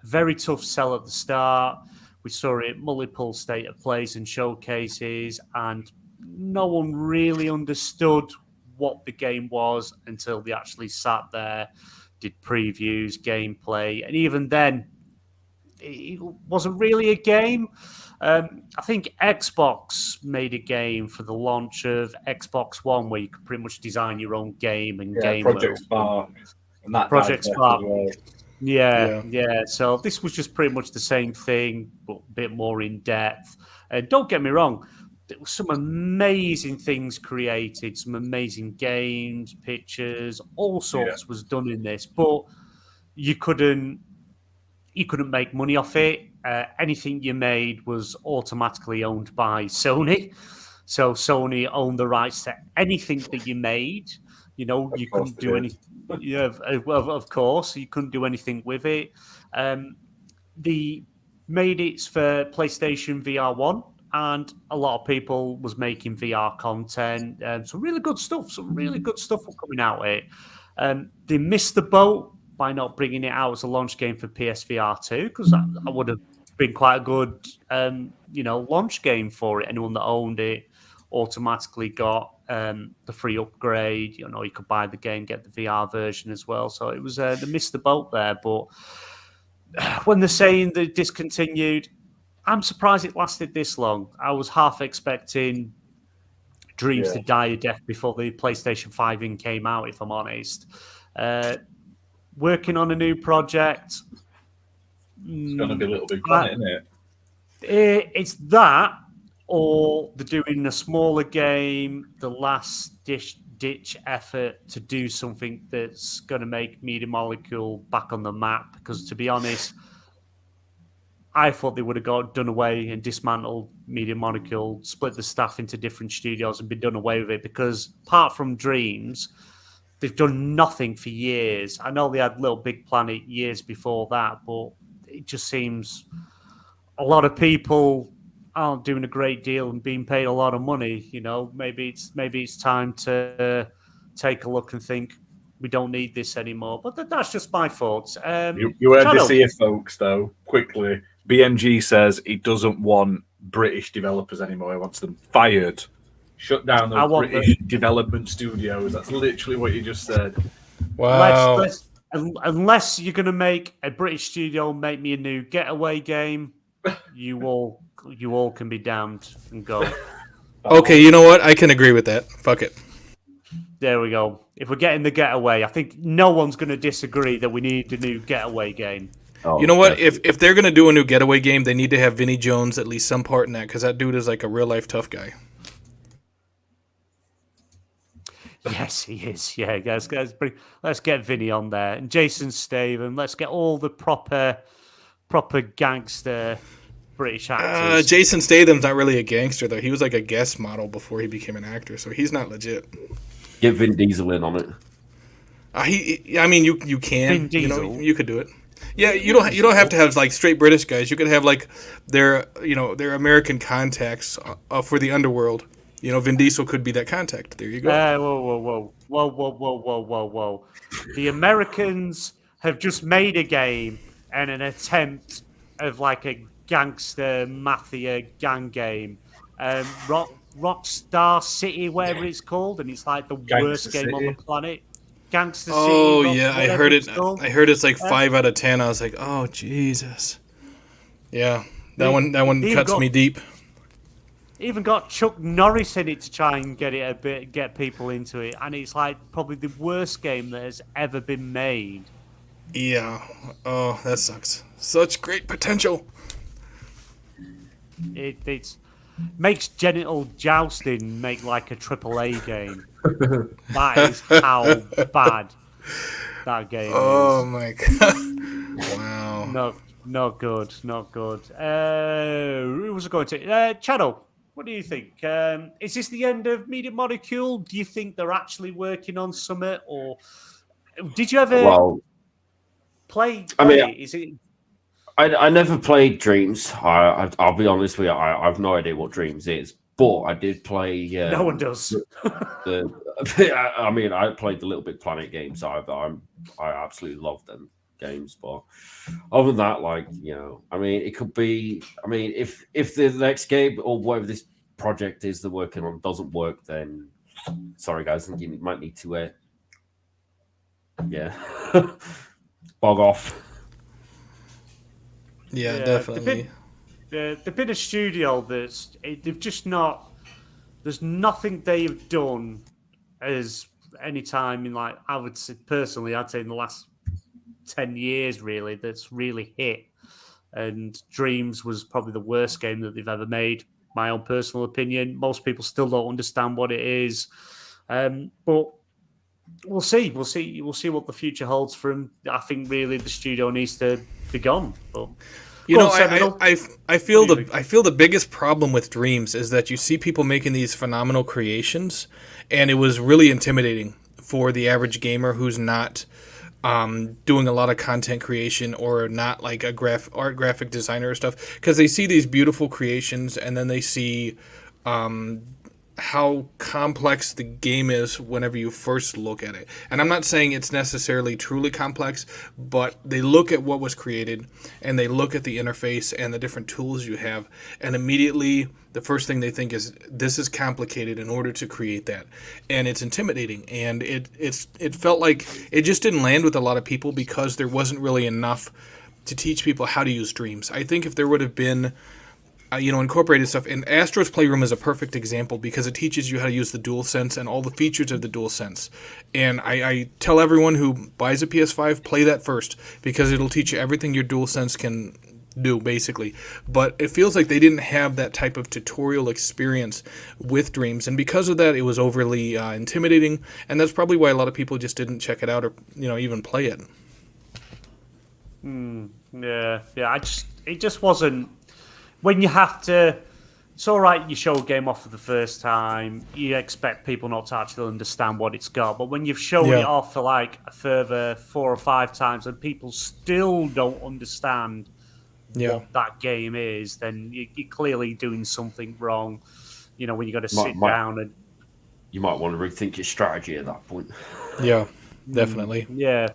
very tough sell at the start. We saw it multiple state of plays and showcases, and no one really understood what the game was until they actually sat there, did previews, gameplay, and even then, it wasn't really a game. I think Xbox made a game for the launch of Xbox One where you could pretty much design your own game and game Project world. Spark. And that Project died Spark. as well. Yeah. So this was just pretty much the same thing, but a bit more in depth. And don't get me wrong, there were some amazing things created, some amazing games, pictures, all sorts was done in this, but you couldn't make money off it. Anything you made was automatically owned by Sony. So Sony owned the rights to anything that you made. You couldn't do anything. Yeah, of course, you couldn't do anything with it. They made it for PlayStation VR 1, and a lot of people was making VR content. Some really good stuff were coming out of it. They missed the boat by not bringing it out as a launch game for PSVR 2, because that would have been quite a good, launch game for it. Anyone that owned it automatically got the free upgrade. You could buy the game, get the VR version as well. So it was they missed the boat there. But when they're saying they discontinued, I'm surprised it lasted this long. I was half expecting dreams to die a death before the PlayStation 5 in came out, if I'm honest. Working on a new project. It's going to be a Little Big Planet, isn't it? It's that, or they're doing a smaller game, the last ditch effort to do something that's going to make Media Molecule back on the map. Because to be honest, I thought they would have done away and dismantled Media Molecule, split the staff into different studios and been done away with it. Because apart from Dreams, they've done nothing for years. I know they had Little Big Planet years before that, but it just seems a lot of people aren't doing a great deal and being paid a lot of money. You know, maybe it's time to take a look and think we don't need this anymore. But that's just my thoughts. You heard this here, folks. Though quickly, BMG says he doesn't want British developers anymore. He wants them fired. Shut down those British development studios. That's literally what you just said. Wow. Unless you're going to make a British studio make me a new Getaway game, you all can be damned and go. Okay, you know what? I can agree with that. Fuck it. There we go. If we're getting the Getaway, I think no one's going to disagree that we need a new Getaway game. You know what? If they're going to do a new Getaway game, they need to have Vinnie Jones at least some part in that, because that dude is like a real-life tough guy. Yes, he is. Yeah, guys, let's get Vinny on there. And Jason Statham. Let's get all the proper gangster British actors. Jason Statham's not really a gangster, though. He was like a guest model before he became an actor, so he's not legit. Get Vin Diesel in on it. You can. Vin Diesel. You could do it. Yeah, you don't have to have like straight British guys. You could have like their American contacts for the underworld. You know, Vin Diesel could be that contact. There you go. Whoa. The Americans have just made a game and an attempt of like a gangster mafia gang game. Rockstar City, whatever it's called, and it's like the worst game on the planet. Gangster City. Oh, yeah, I heard it. I heard it's like 5 out of 10. I was like, oh, Jesus. Yeah, that one cuts me deep. Even got Chuck Norris in it to try and get people into it, and it's like probably the worst game that has ever been made. Yeah. Oh, that sucks. Such great potential. It makes genital jousting make like a AAA game. That is how bad that game is. Oh my god! Wow. Not good. Who was I going to? Channel. What do you think? Is this the end of Media Molecule? Do you think they're actually working on Summit, or did you ever play? Is it? I never played Dreams. I'll be honest with you. I have no idea what Dreams is, but I did play. No one does. I played the Little Big Planet games. I absolutely love them games, but other than that, it could be. If the next game or whatever this project is they're working on doesn't work, then sorry guys, I think you might need to bog off. Yeah, definitely. They've been a studio they've just not. There's nothing they've done as any time in I would say personally, I'd say in the last 10 years really that's really hit. And Dreams was probably the worst game that they've ever made. My own personal opinion. Most people still don't understand what it is, but we'll see. We'll see what the future holds for him. I think really the studio needs to be gone. But I feel the biggest problem with Dreams is that you see people making these phenomenal creations, and it was really intimidating for the average gamer who's not doing a lot of content creation or not like a graphic designer or stuff, because they see these beautiful creations and then they see how complex the game is whenever you first look at it. And I'm not saying it's necessarily truly complex, but they look at what was created and they look at the interface and the different tools you have, and immediately the first thing they think is this is complicated in order to create that, and it's intimidating. And it felt like it just didn't land with a lot of people because there wasn't really enough to teach people how to use Dreams. I think if there would have been incorporated stuff. And Astro's Playroom is a perfect example because it teaches you how to use the DualSense and all the features of the DualSense. And I tell everyone who buys a PS5, play that first because it'll teach you everything your DualSense can do, basically. But it feels like they didn't have that type of tutorial experience with Dreams, and because of that, it was overly intimidating, and that's probably why a lot of people just didn't check it out or even play it. Yeah. It just wasn't. When you have to, it's all right. You show a game off for the first time. You expect people not to actually understand what it's got, but when you've shown it off for like a further 4 or 5 times, and people still don't understand what that game is, then you're clearly doing something wrong. When you got to sit down and you might want to rethink your strategy at that point. Yeah, definitely. Yeah.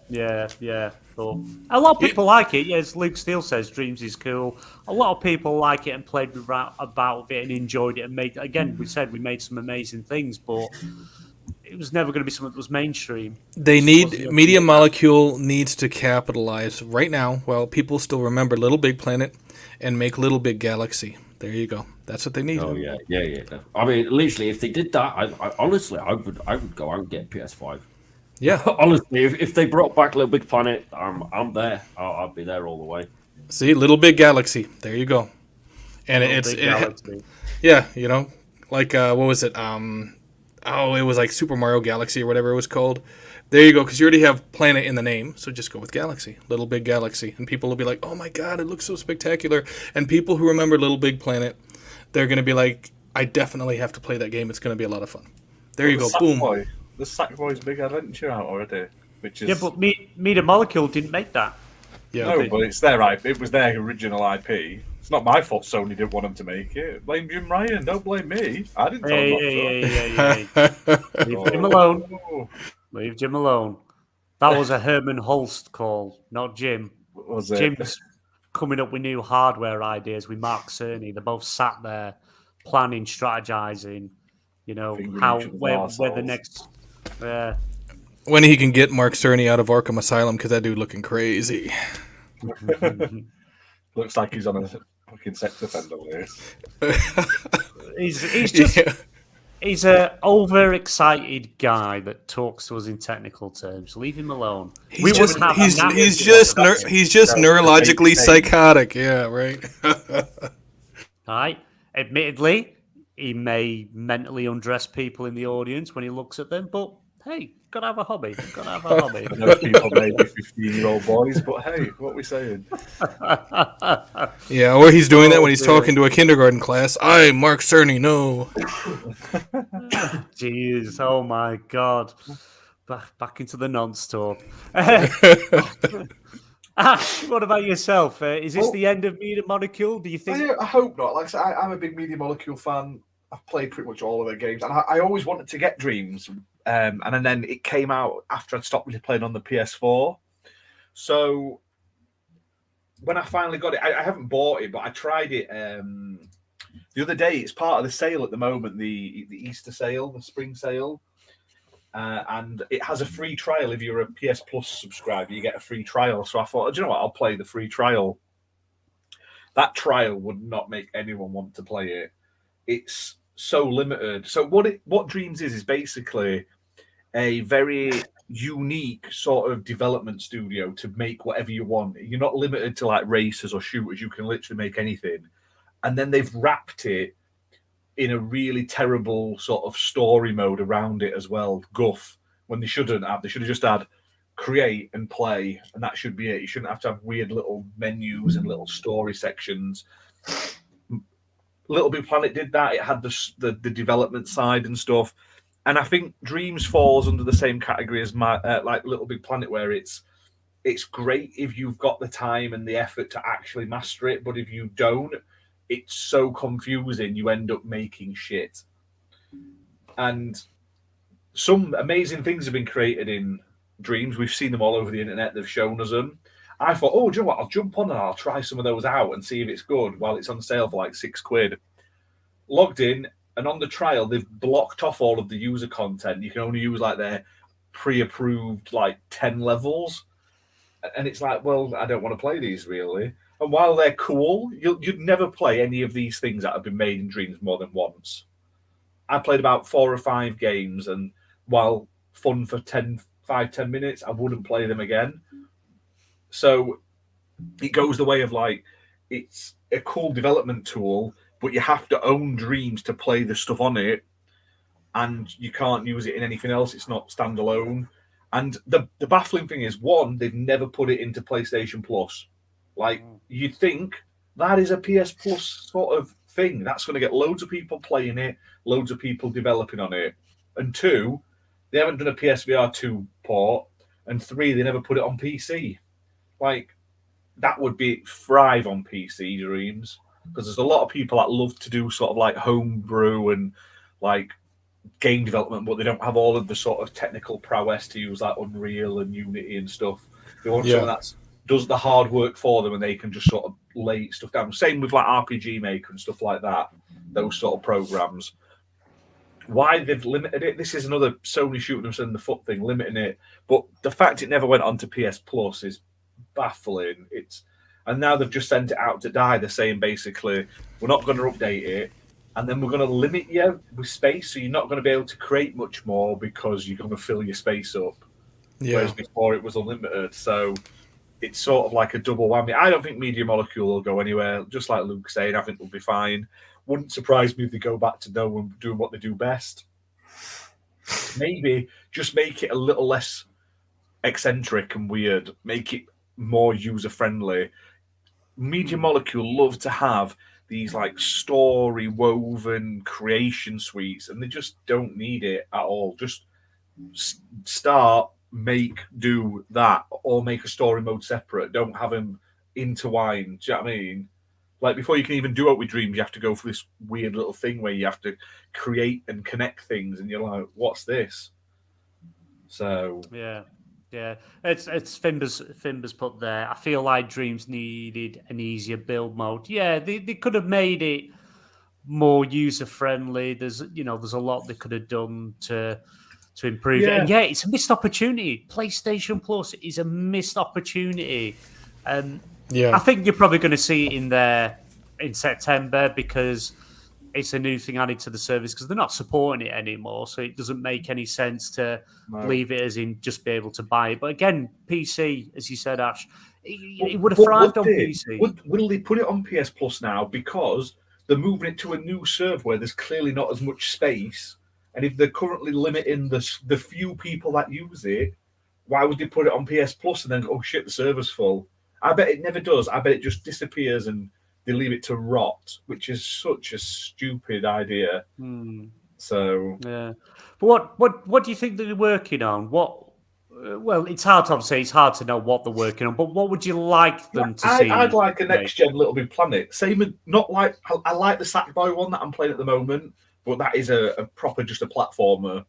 But a lot of people like it. As Luke Steele says, Dreams is cool. A lot of people like it and played about it and enjoyed it and made. Again, we made some amazing things, but it was never going to be something that was mainstream. Media Molecule needs to capitalize right now while people still remember Little Big Planet and make Little Big Galaxy. There you go. That's what they need. Oh yeah. I mean, literally, if they did that, I honestly, I would go out and get a PS5. Yeah. Honestly, if they brought back Little Big Planet, I'm there. I'll be there all the way. See, Little Big Galaxy. There you go. And like what was it? It was like Super Mario Galaxy or whatever it was called. There you go, because you already have Planet in the name, so just go with Galaxy, Little Big Galaxy, and people will be like, "Oh my God, it looks so spectacular!" And people who remember Little Big Planet, they're going to be like, "I definitely have to play that game. It's going to be a lot of fun." There you go, boom. The Sackboy's Big Adventure out already, which is but Media Molecule didn't make that. Yeah, no, but it's their IP. It was their original IP. It's not my fault Sony didn't want them to make it. Blame Jim Ryan. Don't blame me. I didn't tell them Hey. Leave Jim alone. Leave Jim alone. That was a Herman Holst call, not Jim. Was it? Jim's coming up with new hardware ideas with Mark Cerny. They both sat there planning, strategizing, where the next... when he can get Mark Cerny out of Arkham Asylum, because that dude looking crazy. Looks like he's on a fucking sex offender list. He's just... He's a overexcited guy that talks to us in technical terms. Leave him alone. He's just neurologically psychotic. Yeah, right. Right. Admittedly, he may mentally undress people in the audience when he looks at them, but hey, gotta have a hobby. Those people may be 15-year-old boys, but hey, what are we saying? Yeah, or he's doing that when he's talking to a kindergarten class. I'm Mark Cerny, no. Jeez, oh my God. Back into the nonce talk. Ash, what about yourself? Is this the end of Media Molecule? Do you think? I hope not. Like I said, I'm a big Media Molecule fan. I've played pretty much all of their games, and I always wanted to get Dreams. And then it came out after I'd stopped really playing on the PS4. So when I finally got it, I haven't bought it, but I tried it the other day. It's part of the sale at the moment, the Easter sale, the spring sale. And it has a free trial. If you're a PS Plus subscriber, you get a free trial. So I thought, do you know what? I'll play the free trial. That trial would not make anyone want to play it. It's so limited. So what Dreams is basically a very unique sort of development studio to make whatever you want. You're not limited to like racers or shooters. You can literally make anything. And then they've wrapped it in a really terrible sort of story mode around it as well, guff, when they shouldn't have. They should have just had create and play, and that should be it. You shouldn't have to have weird little menus and little story sections. Little Big Planet did that. It had the development side and stuff. And I think Dreams falls under the same category as like Little Big Planet, where it's great if you've got the time and the effort to actually master it, but if you don't, it's so confusing, you end up making shit. And some amazing things have been created in Dreams. We've seen them all over the internet. They've shown us them. I thought, do you know what? I'll jump on and I'll try some of those out and see if it's good while it's on sale for like £6. Logged in, and on the trial, they've blocked off all of the user content. You can only use like their pre-approved like 10 levels. And it's like, well, I don't want to play these really. And while they're cool, you'd never play any of these things that have been made in Dreams more than once. I played about 4 or 5 games, and while fun for 10 minutes, I wouldn't play them again. So it goes the way of like, it's a cool development tool, but you have to own Dreams to play the stuff on it, and you can't use it in anything else. It's not standalone. And the baffling thing is, one, they've never put it into PlayStation Plus. Like, you'd think that is a PS Plus sort of thing. That's going to get loads of people playing it, loads of people developing on it. And 2, they haven't done a PSVR 2 port. And 3, they never put it on PC. Like, that would be thrive on PC, Dreams. Because there's a lot of people that love to do sort of like homebrew and like game development, but they don't have all of the sort of technical prowess to use like Unreal and Unity and stuff. They want someone that does the hard work for them, and they can just sort of lay stuff down. Same with like RPG Maker and stuff like that, those sort of programs. Why they've limited it, this is another Sony shooting themselves in the foot thing, limiting it. But the fact it never went onto PS Plus is baffling. And now they've just sent it out to die. They're saying basically, we're not going to update it, and then we're going to limit you with space, so you're not going to be able to create much more because you're going to fill your space up. Yeah. Whereas before it was unlimited. So it's sort of like a double whammy. I don't think Media Molecule will go anywhere. Just like Luke saying, I think they'll be fine. Wouldn't surprise me if they go back to no one doing what they do best. Maybe just make it a little less eccentric and weird. Make it more user-friendly. Media Molecule love to have these like story woven creation suites, and they just don't need it at all. Just start, make, do that, or make a story mode separate. Don't have them intertwined. Do you know what I mean? Like, before you can even do it with Dreams, you have to go for this weird little thing where you have to create and connect things, and you're like, what's this? So yeah, it's Fimber's put there. I feel like Dreams needed an easier build mode. Yeah, they could have made it more user friendly. There's a lot they could have done to improve it. And yeah, it's a missed opportunity. PlayStation Plus is a missed opportunity. I think you're probably going to see it in there in September, because it's a new thing added to the service, because they're not supporting it anymore. So it doesn't make any sense to leave it as in just be able to buy it. But again, PC, as you said, Ash, it would have thrived on PC. Will they put it on PS Plus now? Because they're moving it to a new server where there's clearly not as much space. And if they're currently limiting the few people that use it, why would they put it on PS Plus and then go, oh shit, the server's full? I bet it never does. I bet it just disappears and they leave it to rot, which is such a stupid idea. So yeah, but what do you think they're working on? Well, it's hard to know what they're working on. But what would you like them to see? I'd like a next gen Little Big Planet. Same, not like I like the Sackboy one that I'm playing at the moment, but that is a proper just a platformer.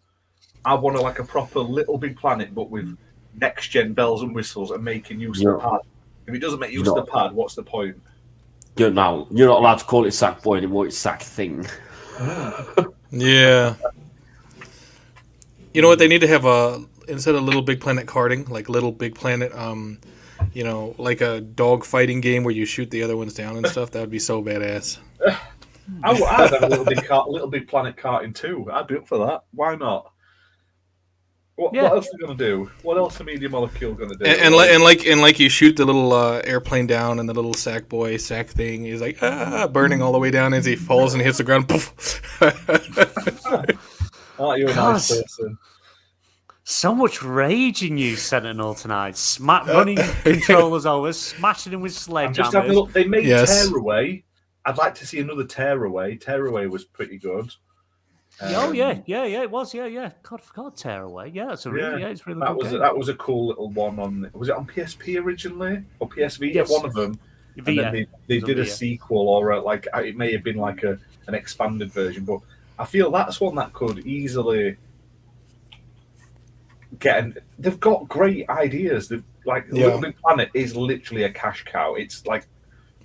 I want like a proper Little Big Planet, but with next gen bells and whistles and making use of the pad. If it doesn't make use of the pad, what's the point? You're not allowed to call it Sackboy anymore. It's Sack Thing. Yeah. You know what? They need to have instead of Little Big Planet karting, like Little Big Planet, like a dog fighting game where you shoot the other ones down and stuff. That would be so badass. I'd have a Little Big Planet karting too. I'd be up for that. Why not? What else are they going to do? What else are Media Molecule going to do? And like you shoot the little airplane down, and the little sack thing is like burning all the way down as he falls and hits the ground. Poof. Aren't you a nice person? So much rage in you, Sentinel, tonight. Running controllers over, smashing them with sledgehammers. They made Tearaway. I'd like to see another Tearaway. Tearaway was pretty good. It was. God, I forgot Tearaway. Yeah, it's really good. That was a cool little one on. Was it on PSP originally or PS Vita? Yes. One of them. Vita. And then they did a sequel, or it may have been like an expanded version. But I feel that's one that could easily get. They've got great ideas. Little Big Planet is literally a cash cow. It's like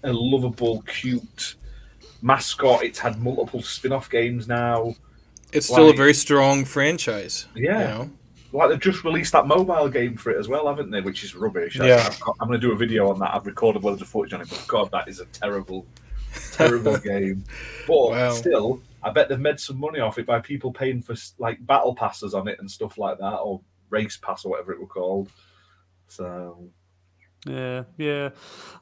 a lovable, cute mascot. It's had multiple spin-off games now. It's still a very strong franchise. Yeah. You know? like they've just released that mobile game for it as well, haven't they? Which is rubbish. Yeah. I'm going to do a video on that. I've recorded loads of footage on it, but God, that is a terrible, terrible game. But Wow. still, I bet they've made some money off it by people paying for like battle passes on it and stuff like that, or race pass or whatever it were called. So. Yeah.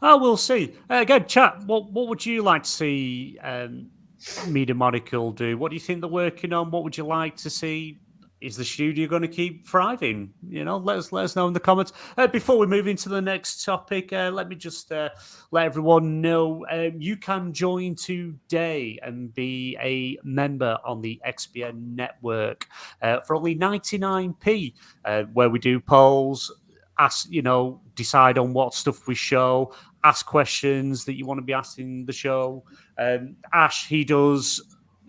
Oh, we'll see. Again, chat. What would you like to see Media Monocle do? What do you think they're working on? What would you like to see? Is the studio going to keep thriving? You know, let us know in the comments. Before we move into the next topic, let me just let everyone know you can join today and be a member on the XBN network for only 99p, where we do polls, ask, decide on what stuff we show, ask questions that you want to be asked in the show. Ash, he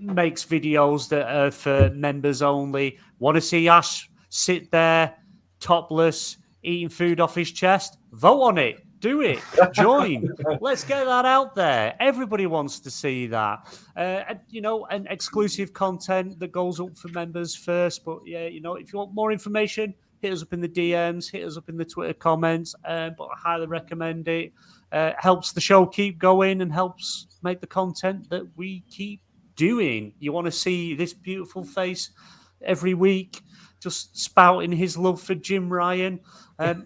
makes videos that are for members only. Want to see Ash sit there topless eating food off his chest? Vote on it. Do it. Join. Let's get that out there. Everybody wants to see that. And exclusive content that goes up for members first. But yeah, if you want more information, hit us up in the DMs, hit us up in the Twitter comments. But I highly recommend it. Helps the show keep going and helps make the content that we keep doing. You want to see this beautiful face every week just spouting his love for Jim Ryan.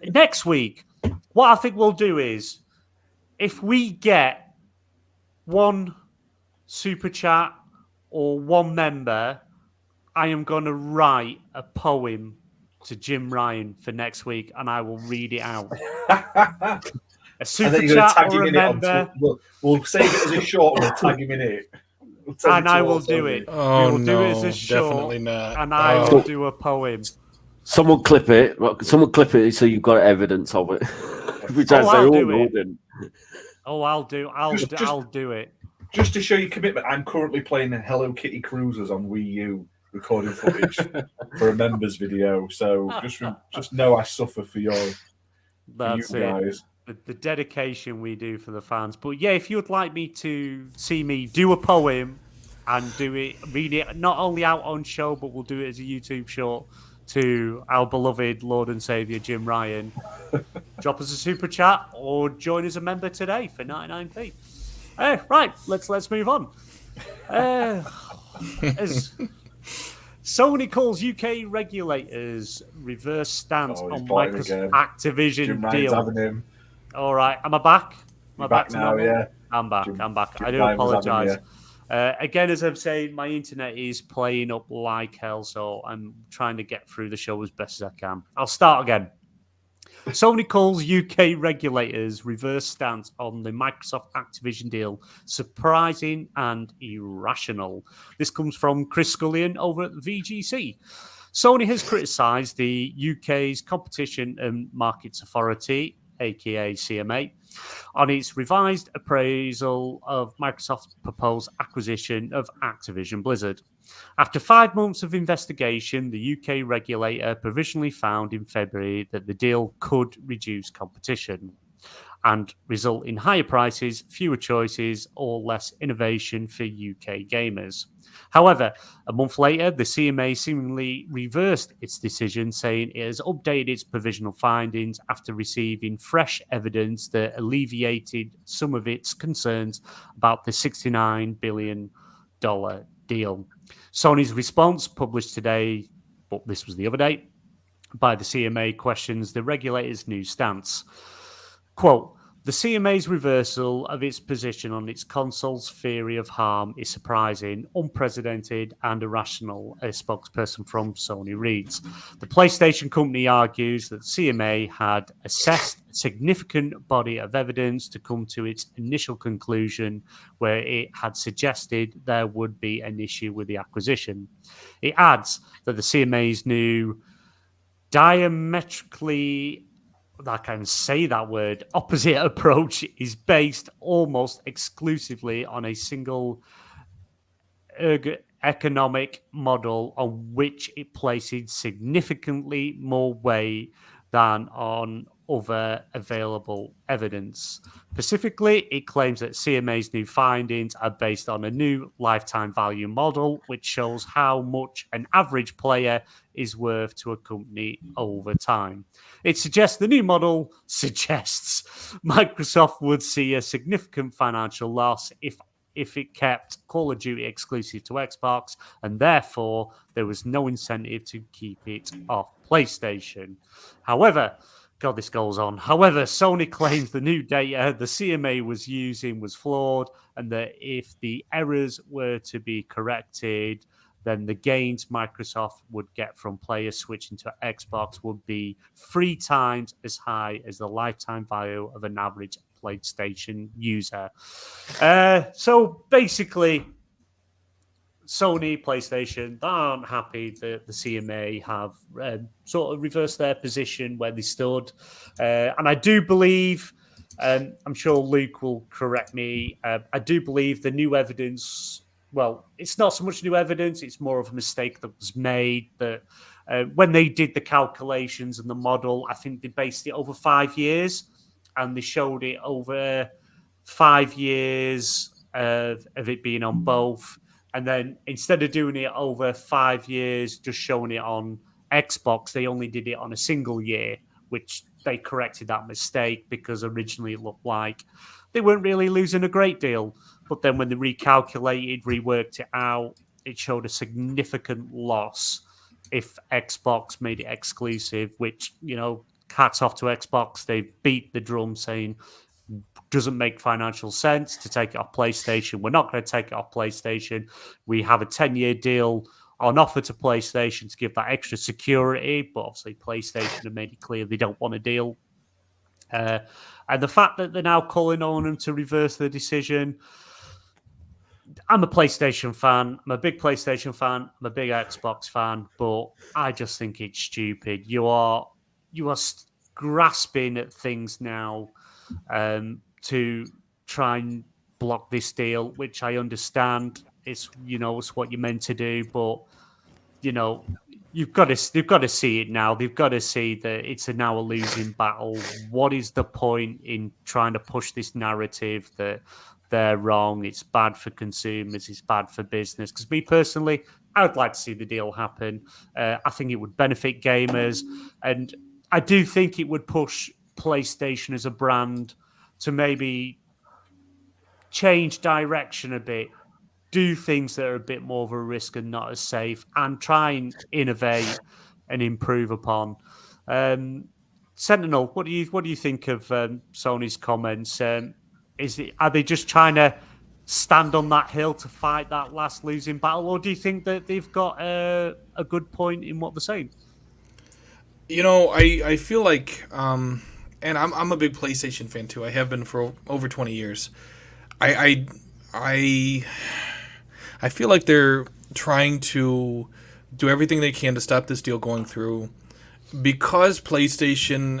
Next week, what I think we'll do is, if we get one super chat or one member, I am going to write a poem to Jim Ryan for next week, and I will read it out. A super chat or a member. We'll save it as a short and we'll tag him in it. And I will do it. Oh, we will no, do it as a short, definitely not. and I will do a poem. Someone clip it. Someone clip it so you've got evidence of it. Which I say, I'll do no, it. then. Oh, I'll do it. Just to show you commitment, I'm currently playing Hello Kitty Cruisers on Wii U, recording footage for a members video. So just know I suffer for you That's guys. The dedication we do for the fans. But yeah, if you'd like me to see me do a poem and read it not only out on show, but we'll do it as a YouTube short to our beloved Lord and Savior Jim Ryan, drop us a super chat or join as a member today for 99p. Right, let's move on. As Sony calls UK regulators reverse stance on Microsoft Activision deal. Having him. All right, am I back? Am I back now? normal? Yeah, I'm back. Jim I do Ryan was apologise. having Again, as I'm saying, my internet is playing up like hell, so I'm trying to get through the show as best as I can. I'll start again. Sony calls UK regulators reverse stance on the Microsoft Activision deal surprising and irrational. This comes from Chris Scullion over at the VGC. Sony has criticised the UK's Competition and Markets Authority, aka CMA, on its revised appraisal of Microsoft's proposed acquisition of Activision Blizzard. After 5 months of investigation, the UK regulator provisionally found in February that the deal could reduce competition and result in higher prices, fewer choices, or less innovation for UK gamers. However, a month later, the CMA seemingly reversed its decision, saying it has updated its provisional findings after receiving fresh evidence that alleviated some of its concerns about the $69 billion deal. Sony's response, published today, but this was the other day, by the CMA, questions the regulator's new stance. Quote, the CMA's reversal of its position on its console's theory of harm is surprising, unprecedented, and irrational, a spokesperson from Sony reads. The PlayStation company argues that CMA had assessed a significant body of evidence to come to its initial conclusion, where it had suggested there would be an issue with the acquisition. It adds that the CMA's new diametrically, I can say that word, opposite approach is based almost exclusively on a single economic model on which it places significantly more weight than on other available evidence. Specifically, it claims that CMA's new findings are based on a new lifetime value model, which shows how much an average player is worth to a company over time. It suggests the new model suggests Microsoft would see a significant financial loss if it kept Call of Duty exclusive to Xbox, and therefore there was no incentive to keep it off PlayStation. However, God, this goes on. However, Sony claims the new data the CMA was using was flawed, and that if the errors were to be corrected, then the gains Microsoft would get from players switching to Xbox would be 3 times as high as the lifetime value of an average PlayStation user. So basically, Sony, PlayStation, they aren't happy that the CMA have sort of reversed their position where they stood. And I do believe, I'm sure Luke will correct me, I do believe the new evidence, well, it's not so much new evidence, it's more of a mistake that was made, that when they did the calculations and the model, I think they based it over 5 years, and they showed it over 5 years of it being on both. And then instead of doing it over 5 years, just showing it on Xbox, they only did it on a single year, which they corrected that mistake because originally it looked like they weren't really losing a great deal. But then when they recalculated, reworked it out, it showed a significant loss if Xbox made it exclusive, which, you know, hats off to Xbox. They beat the drum saying doesn't make financial sense to take it off PlayStation. We're not going to take it off PlayStation. We have a 10-year deal on offer to PlayStation to give that extra security, but obviously PlayStation have made it clear they don't want a deal. And the fact that they're now calling on them to reverse the decision, I'm a PlayStation fan. I'm a big PlayStation fan. I'm a big Xbox fan, but I just think it's stupid. You are grasping at things now to try and block this deal, which I understand. It's, you know, it's what you're meant to do, but you know, they've got to see it now. They've got to see that it's now a losing battle. What is the point in trying to push this narrative that they're wrong? It's bad for consumers. It's bad for business. Because me personally, I would like to see the deal happen. I think it would benefit gamers, and I do think it would push PlayStation as a brand to maybe change direction a bit, do things that are a bit more of a risk and not as safe, and try and innovate and improve upon. Sentinel, what do you think of Sony's comments? Are they just trying to stand on that hill to fight that last losing battle, or do you think that they've got a good point in what they're saying? You know, I feel like, and I'm a big PlayStation fan too. I have been for over 20 years. I feel like they're trying to do everything they can to stop this deal going through, because PlayStation,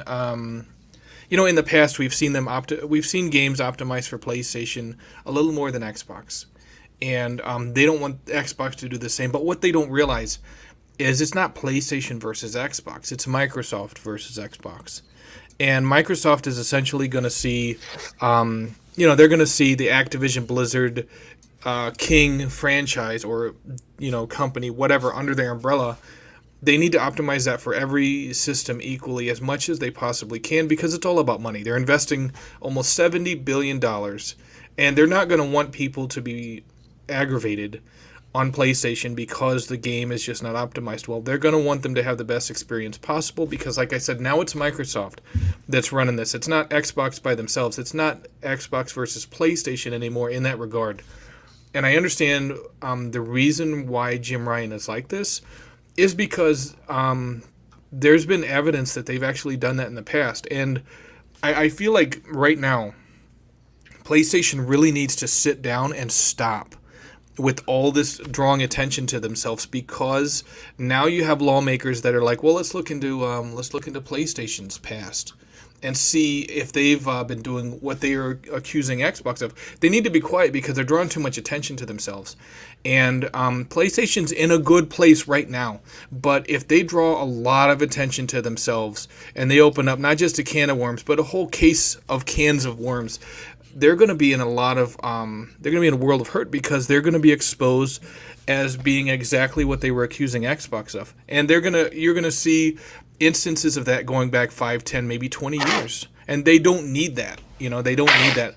you know, in the past we've seen games optimized for PlayStation a little more than Xbox, and they don't want Xbox to do the same. But what they don't realize is it's not PlayStation versus Xbox; it's Microsoft versus Xbox, and Microsoft is essentially going to see, you know, they're going to see the Activision Blizzard King franchise, or, you know, company, whatever, under their umbrella. They need to optimize that for every system equally as much as they possibly can, because it's all about money. They're investing almost $70 billion, and they're not going to want people to be aggravated on PlayStation because the game is just not optimized well. They're going to want them to have the best experience possible, because, like I said, now it's Microsoft that's running this. It's not Xbox by themselves. It's not Xbox versus PlayStation anymore in that regard. And I understand the reason why Jim Ryan is like this is because there's been evidence that they've actually done that in the past. And I feel like right now, PlayStation really needs to sit down and stop with all this drawing attention to themselves, because now you have lawmakers that are like, well, let's look into PlayStation's past and see if they've been doing what they are accusing Xbox of. They need to be quiet because they're drawing too much attention to themselves. And PlayStation's in a good place right now. But if they draw a lot of attention to themselves and they open up not just a can of worms, but a whole case of cans of worms, they're going to be in a lot of they're going to be in a world of hurt, because they're going to be exposed as being exactly what they were accusing Xbox of. And you're going to see instances of that going back 5, 10, maybe 20 years. And they don't need that. They don't need that.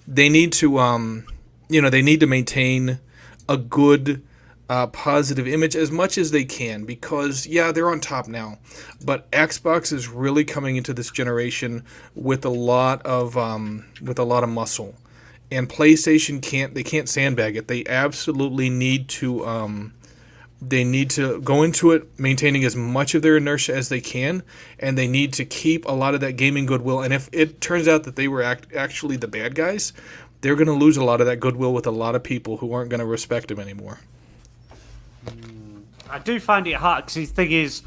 They need to they need to maintain a good positive image as much as they can, because they're on top now, but Xbox is really coming into this generation with a lot of muscle, and PlayStation can't sandbag it. They absolutely need to go into it maintaining as much of their inertia as they can, and they need to keep a lot of that gaming goodwill. And if it turns out that they were actually the bad guys, they're going to lose a lot of that goodwill with a lot of people who aren't going to respect them anymore. I do find it hard, because the thing is,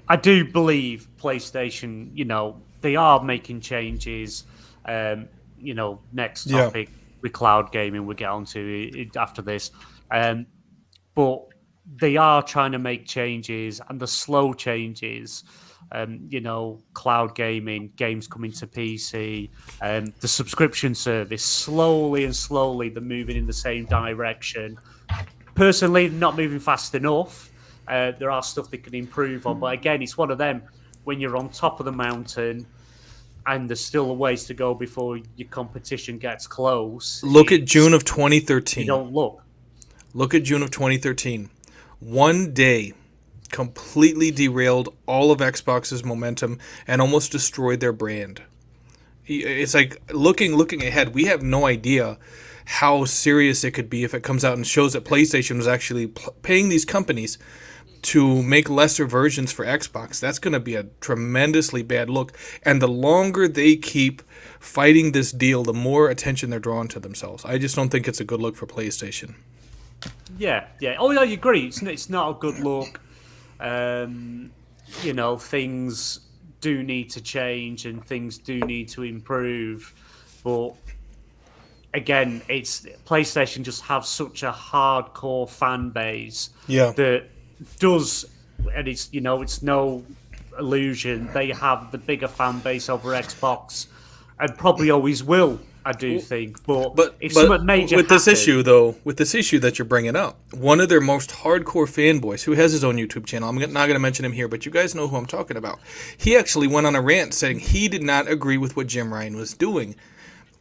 I do believe PlayStation, they are making changes. Next topic with cloud gaming, we'll get onto it after this. But they are trying to make changes, and the slow changes. Cloud gaming, games coming to PC, the subscription service, slowly they're moving in the same direction. Personally, not moving fast enough. There are stuff they can improve on, but again, it's one of them. When you're on top of the mountain and there's still a ways to go before your competition gets close. Look at June of 2013. You don't look. Look at June of 2013. One day completely derailed all of Xbox's momentum and almost destroyed their brand. It's like looking ahead, we have no idea how serious it could be if it comes out and shows that PlayStation was actually paying these companies to make lesser versions for Xbox. That's going to be a tremendously bad look. And the longer they keep fighting this deal, the more attention they're drawing to themselves. I just don't think it's a good look for PlayStation. Yeah. Oh, yeah, you agree. It's not a good look. Things do need to change and things do need to improve. But again, it's PlayStation just have such a hardcore fan base that does, and it's no illusion, they have the bigger fan base over Xbox, and probably always will. I do think, but if something major with this issue that you're bringing up, one of their most hardcore fanboys, who has his own YouTube channel, I'm not going to mention him here, but you guys know who I'm talking about. He actually went on a rant saying he did not agree with what Jim Ryan was doing.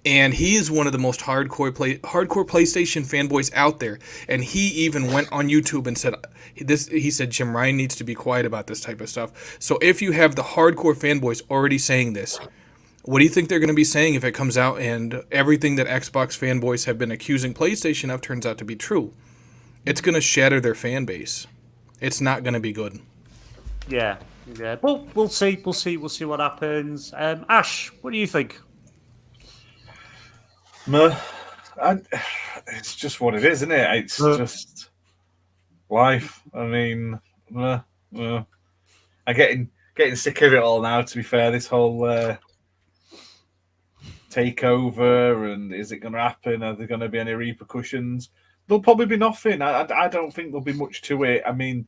And he is one of the most hardcore PlayStation fanboys out there. And he even went on YouTube and said this. He said Jim Ryan needs to be quiet about this type of stuff. So if you have the hardcore fanboys already saying this, what do you think they're going to be saying if it comes out and everything that Xbox fanboys have been accusing PlayStation of turns out to be true? It's going to shatter their fan base. It's not going to be good. Yeah. Well, we'll see. We'll see what happens. Ash, what do you think? It's just what it is, isn't it? It's just life. I mean, I'm getting sick of it all now, to be fair. This whole takeover, and is it going to happen? Are there going to be any repercussions? There'll probably be nothing. I don't think there'll be much to it. I mean,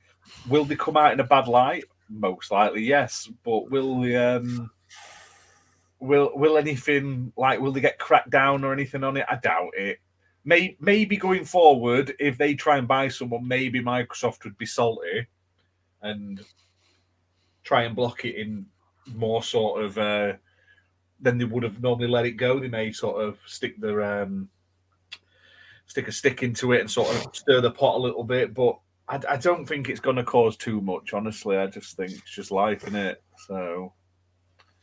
will they come out in a bad light? Most likely, yes. But will anything, like, will they get cracked down or anything on it? I doubt it. Maybe going forward, if they try and buy someone, maybe Microsoft would be salty and try and block it in more sort of than they would have normally let it go. They may sort of stick a stick into it and sort of stir the pot a little bit, but I don't think it's going to cause too much, honestly. I just think it's just life, innit? So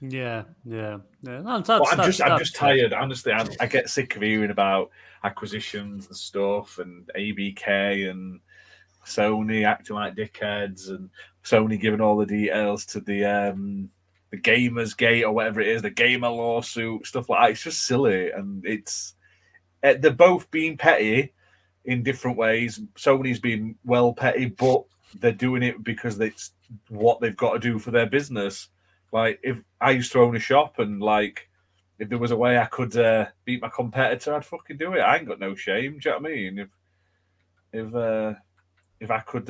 Yeah. I'm just tired, honestly. I get sick of hearing about acquisitions and stuff, and ABK and Sony acting like dickheads, and Sony giving all the details to the Gamers Gate or whatever it is, the gamer lawsuit, stuff like that. It's just silly, and they're both being petty in different ways. Sony's been well petty, but they're doing it because it's what they've got to do for their business. Like, if I used to own a shop and, like, if there was a way I could beat my competitor, I'd fucking do it. I ain't got no shame. Do you know what I mean? If I could,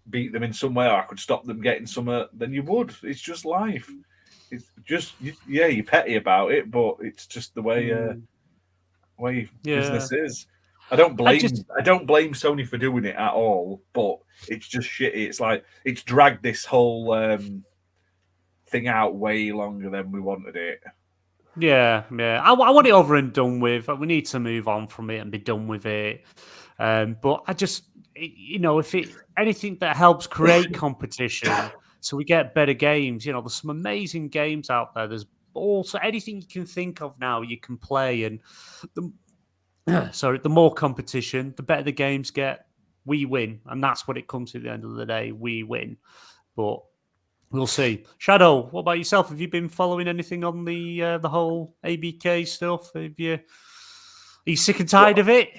beat them in some way, or I could stop them getting some, then you would. It's just life. It's just, you're petty about it, but it's just the way business is. I don't blame Sony for doing it at all, but it's just shitty. It's like it's dragged this whole thing out way longer than we wanted it. Yeah. I want it over and done with. We need to move on from it and be done with it. But I just, if anything that helps create competition, so we get better games. There's some amazing games out there. There's also anything you can think of now you can play, and the more competition, the better the games get. We win, and that's what it comes to at the end of the day. We win, but we'll see. Shadow, what about yourself? Have you been following anything on the whole ABK stuff? Are you sick and tired of it?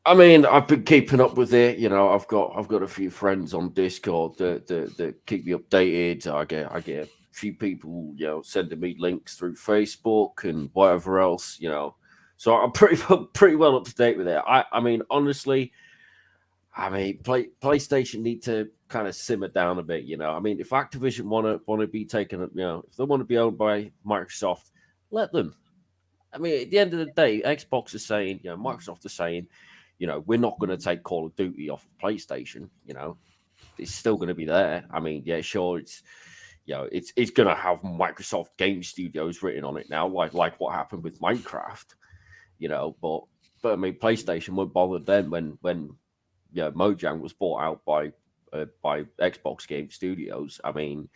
I mean, I've been keeping up with it. I've got a few friends on Discord that keep me updated. I get a few people, sending me links through Facebook and whatever else, So I'm pretty well up to date with it. I mean, honestly, PlayStation need to kind of simmer down a bit. I mean, if Activision want to be taken, if they want to be owned by Microsoft, let them. I mean, at the end of the day, Xbox is saying, Microsoft is saying, we're not going to take Call of Duty off PlayStation. It's still going to be there. I mean, yeah, sure, it's going to have Microsoft Game Studios written on it now, like what happened with Minecraft. But I mean, PlayStation weren't bothered then when Mojang was bought out by Xbox Game Studios. I mean,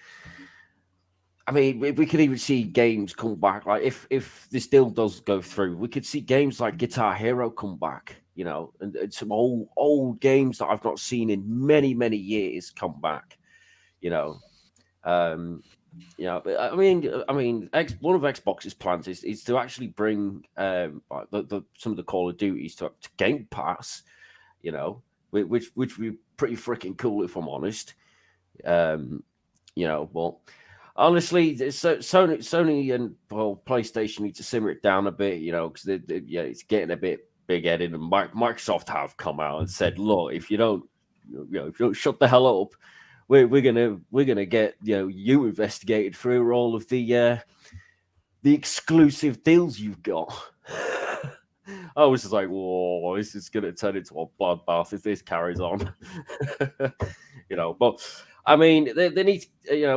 we could even see games come back. Like if this deal does go through, we could see games like Guitar Hero come back. And some old games that I've not seen in many years come back. I mean, one of Xbox's plans is to actually bring some of the Call of Duties to Game Pass, which would be pretty freaking cool if I'm honest. But honestly, Sony and PlayStation need to simmer it down a bit, because it's getting a bit big-headed, and Microsoft have come out and said, look, if you don't shut the hell up, we're gonna get you investigated through all of the exclusive deals you've got. I was just like, whoa, this is gonna turn into a bloodbath if this carries on. But I mean, they need,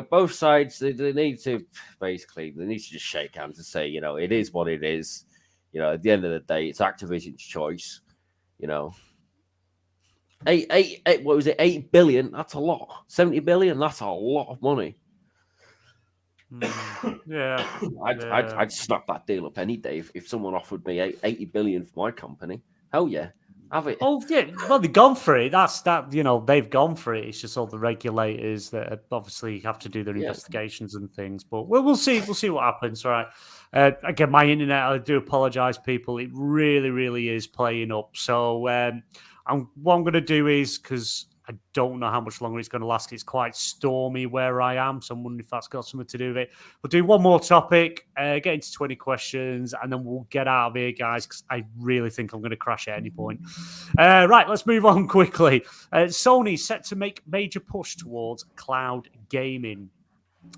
both sides. They need to just shake hands and say, it is what it is. At the end of the day, it's Activision's choice. What was it? 8 billion. That's a lot. 70 billion. That's a lot of money. Yeah. I'd snap that deal up any day if someone offered me 80 billion for my company. Hell yeah, have it. Oh yeah, well they've gone for it. They've gone for it. It's just all the regulators that obviously have to do their investigations and things. But we'll see. We'll see what happens. Right. Again, my internet. I do apologise, people. It really is playing up. So what I'm going to do is, because I don't know how much longer it's going to last. It's quite stormy where I am, so I'm wondering if that's got something to do with it. We'll do one more topic, get into 20 questions, and then we'll get out of here, guys, because I really think I'm going to crash at any point. Right, let's move on quickly. Sony set to make major push towards cloud gaming.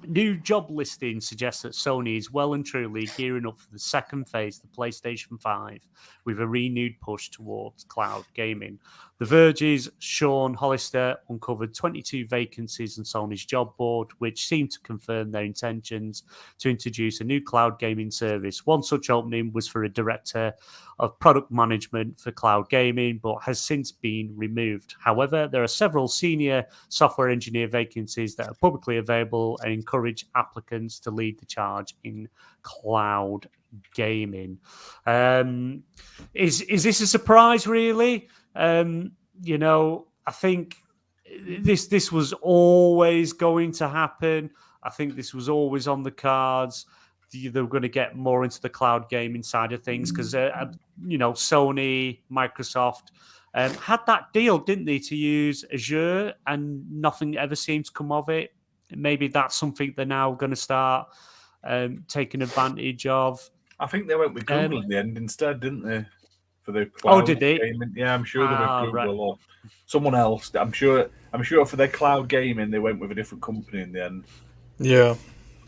New job listing suggests that Sony is well and truly gearing up for the second phase of the PlayStation 5 with a renewed push towards cloud gaming. The Verge's Sean Hollister uncovered 22 vacancies on Sony's job board, which seemed to confirm their intentions to introduce a new cloud gaming service. One such opening was for a director of product management for cloud gaming, but has since been removed. However, there are several senior software engineer vacancies that are publicly available and encourage applicants to lead the charge in cloud gaming. Is this a surprise, really? I think this was always going to happen. I think this was always on the cards. they're going to get more into the cloud gaming side of things because, Sony, Microsoft had that deal, didn't they, to use Azure, and nothing ever seemed to come of it. Maybe that's something they're now going to start taking advantage of. I think they went with Google in the end instead, didn't they? For the cloud did they? gaming. Yeah, I'm sure they went Google right. or someone else. I'm sure for their cloud gaming they went with a different company in the end. Yeah.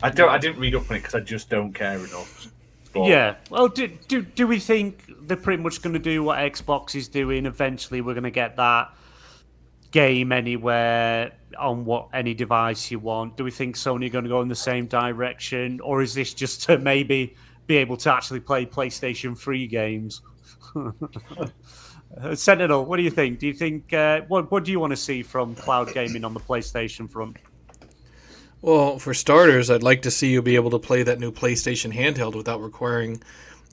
I didn't read up on it because I just don't care enough. But... Yeah. Well, do we think they're pretty much going to do what Xbox is doing? Eventually, we're going to get that game anywhere on any device you want. Do we think Sony are going to go in the same direction, or is this just to maybe be able to actually play PlayStation 3 games? Sentinel, what do you think? Do you think what do you want to see from cloud gaming on the PlayStation front? Well, for starters, I'd like to see you be able to play that new PlayStation handheld without requiring,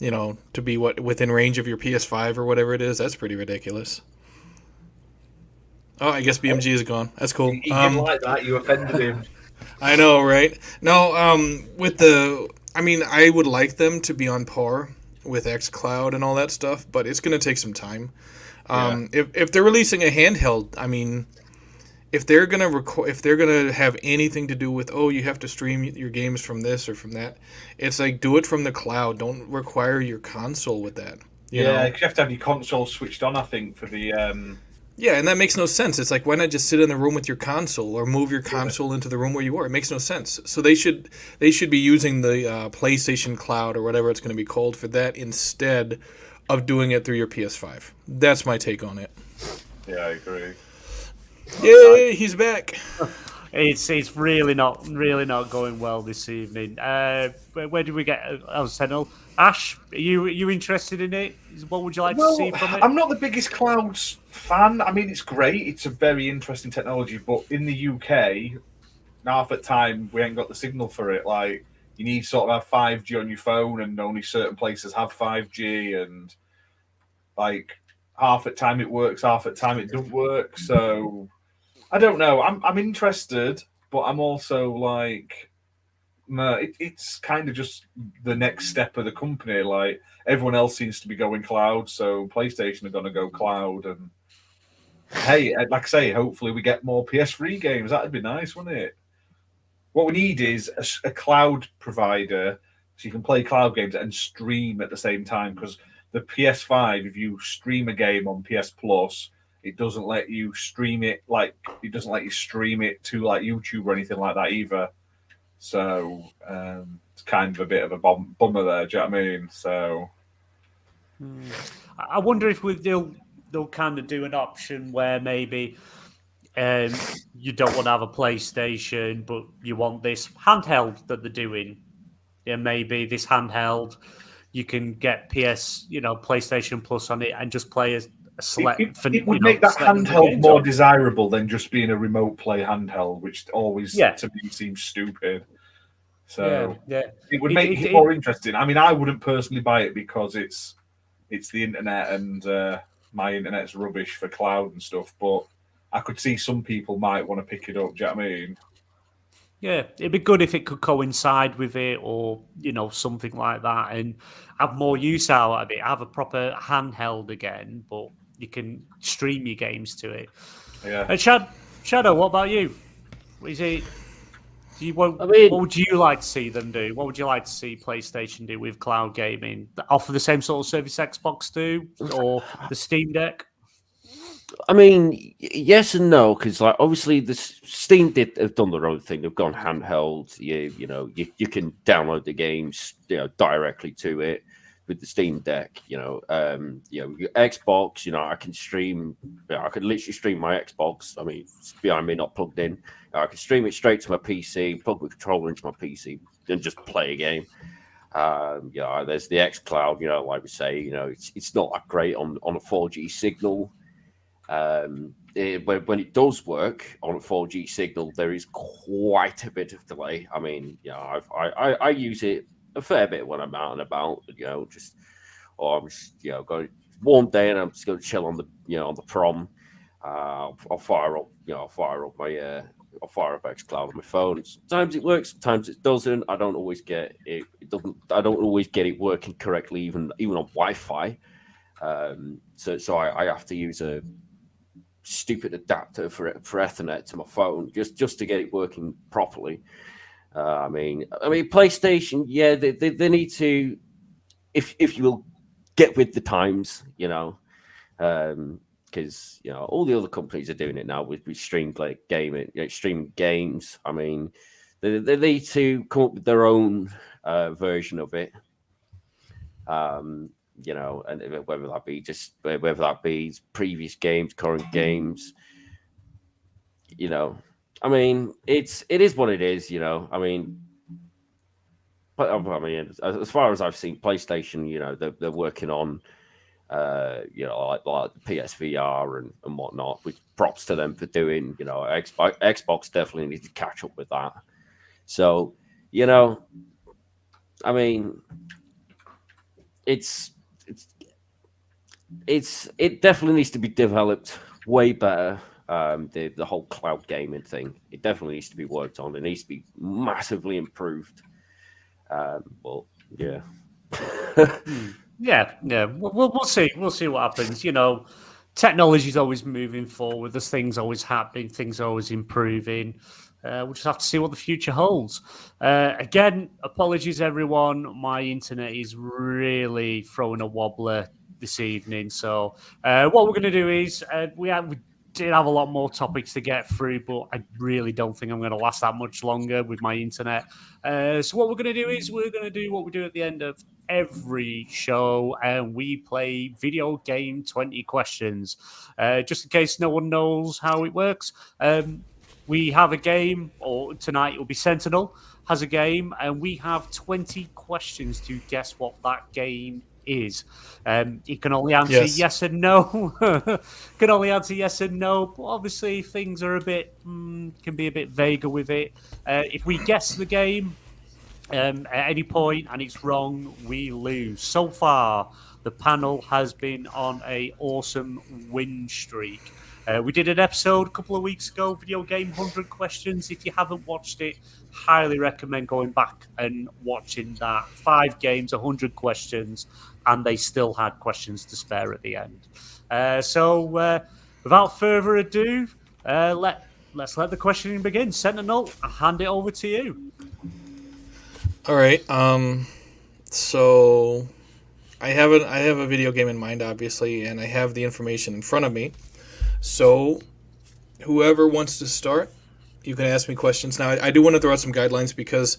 to be within range of your PS5 or whatever it is. That's pretty ridiculous. Oh, I guess BMG is gone. That's cool. He didn't like that. You offended him. I know, right? No, I would like them to be on par with xCloud and all that stuff, but it's going to take some time. If they're releasing a handheld, if they're gonna have anything to do with you have to stream your games from this or from that, it's like do it from the cloud. Don't require your console with that. You know? You have to have your console switched on. I think for the Yeah, and that makes no sense. It's like, why not just sit in the room with your console or move your console into the room where you are? It makes no sense. So they should be using the PlayStation Cloud or whatever it's going to be called for that instead of doing it through your PS5. That's my take on it. Yeah, I agree. Yay, he's back. It's really not going well this evening. Where did we get? Sentinel Ash, are you interested in it? What would you like to see from it? I'm not the biggest clouds fan. I mean, it's great. It's a very interesting technology, but in the UK, half the time we ain't got the signal for it. Like, you need sort of have 5G on your phone, and only certain places have 5G, and like half the time it works, half the time it doesn't work. So I don't know. I'm interested, but I'm also like, no, it's kind of just the next step of the company. Like, everyone else seems to be going cloud, so PlayStation are going to go cloud. And hey, like I say, hopefully we get more PS3 games. That'd be nice, wouldn't it? What we need is a cloud provider so you can play cloud games and stream at the same time. Because the PS5, if you stream a game on PS Plus, it doesn't let you stream it to like YouTube or anything like that either. So it's kind of a bit of a bummer there. Do you know what I mean? So I wonder if they'll kind of do an option where maybe you don't want to have a PlayStation, but you want this handheld that they're doing. Yeah, maybe this handheld you can get PlayStation Plus on it and just play a select. It would make that handheld more desirable than just being a remote play handheld, which always to me seems stupid. So it would make it more interesting. I mean, I wouldn't personally buy it because it's the internet and my internet's rubbish for cloud and stuff. But I could see some people might want to pick it up. Do you know what I mean? Yeah, it'd be good if it could coincide with it, or something like that, and have more use out of it. Have a proper handheld again, but you can stream your games to it. Yeah. And Shadow, what about you? Is it? What would you like to see them do? What would you like to see PlayStation do with cloud gaming? Offer the same sort of service Xbox do, or the Steam Deck? I mean, yes and no, because like obviously the Steam have done their own thing. They've gone handheld. You can download the games directly to it with the Steam Deck. Xbox. I can stream. I could literally stream my Xbox. I mean, it's behind me, not plugged in. I can stream it straight to my PC, plug the controller into my PC, and just play a game. There's the xCloud. Like we say, it's not that great on a 4G signal. When it does work on a 4G signal, there is quite a bit of delay. I mean, I use it a fair bit when I'm out and about. I'm just going one day and I'm just going to chill on the on the prom. I'll fire up my I fire up xCloud on my phone. Sometimes it works, sometimes it doesn't. I don't always get it. It doesn't. I don't always get it working correctly, even on Wi-Fi. So I have to use a stupid adapter for Ethernet to my phone just to get it working properly. I mean, PlayStation, yeah, they need to, if you will, get with the times, you know. Because all the other companies are doing it now with streamed gaming, streamed games. I mean, they need to come up with their own version of it. And whether that be previous games, current games. I mean, it is what it is. I mean, as far as I've seen, PlayStation, they're working on. Like the PSVR and whatnot, which props to them for doing. Xbox definitely needs to catch up with that. So, I mean, it definitely needs to be developed way better. The whole cloud gaming thing, it definitely needs to be worked on. It needs to be massively improved. Well, yeah. Yeah. We'll see. We'll see what happens. Technology is always moving forward. There's things always happening. Things are always improving. We'll just have to see what the future holds. Again, apologies, everyone. My internet is really throwing a wobbler this evening. So what we're going to do is we did have a lot more topics to get through, but I really don't think I'm going to last that much longer with my internet. So what we're going to do is we're going to do what we do at the end of every show, and we play video game 20 questions. Just in case no one knows how it works, we have a game, or tonight it will be Sentinel has a game, and we have 20 questions to guess what that game is. You can only answer yes and no. Can only answer yes and no, but obviously things are can be a bit vaguer with it. If we guess the game at any point and it's wrong, we lose. So far, the panel has been on a awesome win streak. We did an episode a couple of weeks ago, Video Game 100 Questions. If you haven't watched it, highly recommend going back and watching that. 5 games, 100 questions, and they still had questions to spare at the end. So without further ado, let's let the questioning begin. Sentinel, I hand it over to you. All right. So I have a video game in mind, obviously, and I have the information in front of me. So whoever wants to start, you can ask me questions. Now, I do want to throw out some guidelines because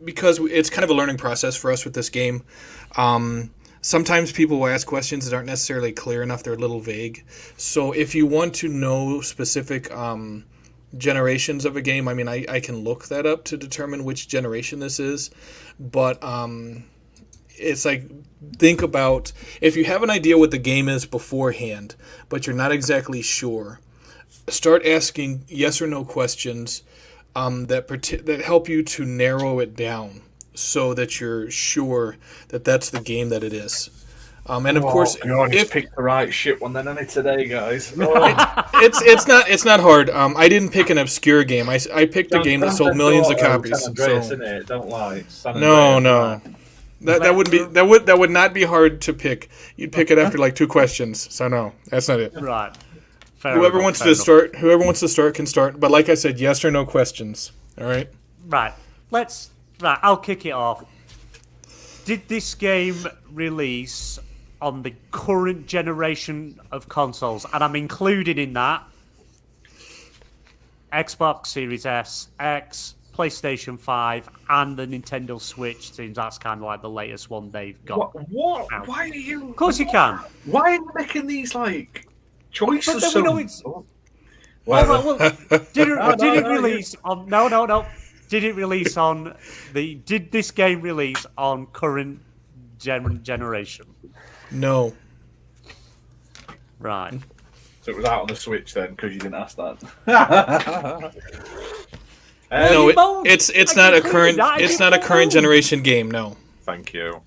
it's kind of a learning process for us with this game. Sometimes people will ask questions that aren't necessarily clear enough. They're a little vague. So if you want to know specific generations of a game, I mean, I can look that up to determine which generation this is. But it's like, think about, if you have an idea what the game is beforehand, but you're not exactly sure, start asking yes or no questions that help you to narrow it down so that you're sure that that's the game that it is. And of course, if picked the right shit one then only today, guys. it's not hard. I didn't pick an obscure game. I picked a game that sold millions of copies. San Andreas, isn't it? Don't lie. No. That would not be hard to pick. You'd pick it after like 2 questions. So no, that's not it. Right. Whoever wants to start can start. But like I said, yes or no questions. All right. Right. I'll kick it off. Did this game release on the current generation of consoles? And I'm including in that Xbox Series S, X, PlayStation 5, and the Nintendo Switch. Seems that's kind of like the latest one they've got. What? Out. Why are you? Of course you can. Why are you making these like choices? But then so... we know it's. Well, did it release on? No. Did it release on the? Did this game release on current generation? No. Right. So it was out on the Switch then, because you didn't ask that. No, it's not a current. It's not a current generation game. No. Thank you.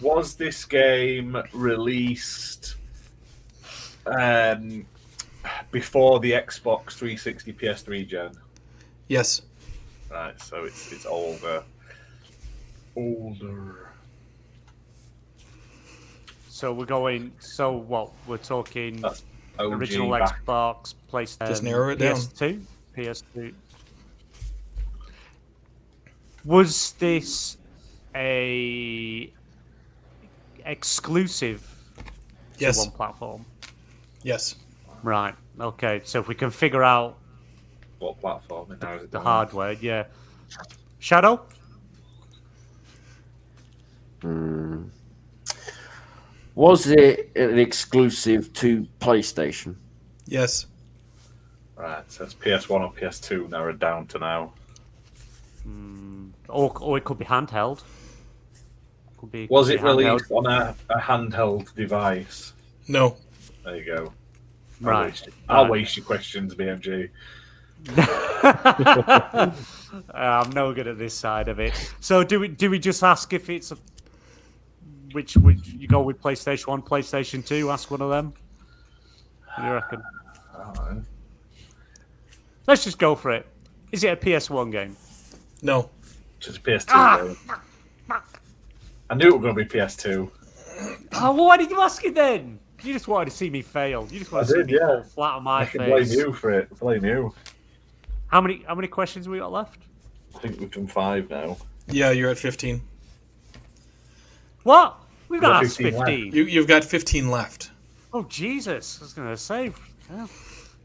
Was this game released before the Xbox 360 PS3 gen. Yes. Right, so it's older. Older. So we're going. So what? We're talking That's OG original back. Xbox, PlayStation, Just narrow it down. PS2, PS2. Was this a exclusive to Yes. one platform? Yes. Right. Okay. So if we can figure out What platform? And how is it the done? hardware, yeah. Shadow. Was it an exclusive to PlayStation? Yes. Right, so it's PS1 or PS2 narrowed down to now. Or it could be handheld. Could be. Was could it be handheld. released on a handheld device? No. There you go. Right. I'll waste your questions, BMG. I'm no good at this side of it. So do we just ask if it's a, which you go with PlayStation 1, PlayStation 2? Ask one of them. What do you reckon? Alright. Let's just go for it. Is it a PS1 game? No. Just a PS2 game. I knew it was going to be PS2. Oh, well, why did you ask it then? You just wanted to see me fail. You just wanted to see me fall flat on my I can blame face. you for it. Blame you. How many questions we got left? I think we've done 5 now. Yeah, you're at 15. What? We've got got 15. 15 You've got 15 left. Oh Jesus! I was going to say.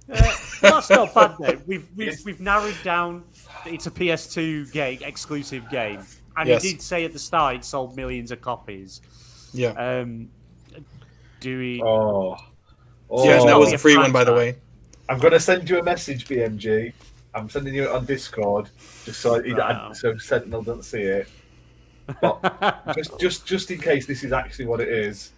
That's not bad then. We've narrowed down. It's a PS2 game, exclusive game, and Yes. he did say at the start it sold millions of copies. Yeah. Do we? Oh. Yes, that was be a a free one, by the franchise. way. I'm going to send you a message, BMG. I'm sending you it on Discord, just so Wow. so Sentinel doesn't see it. But just in case this is actually what it is.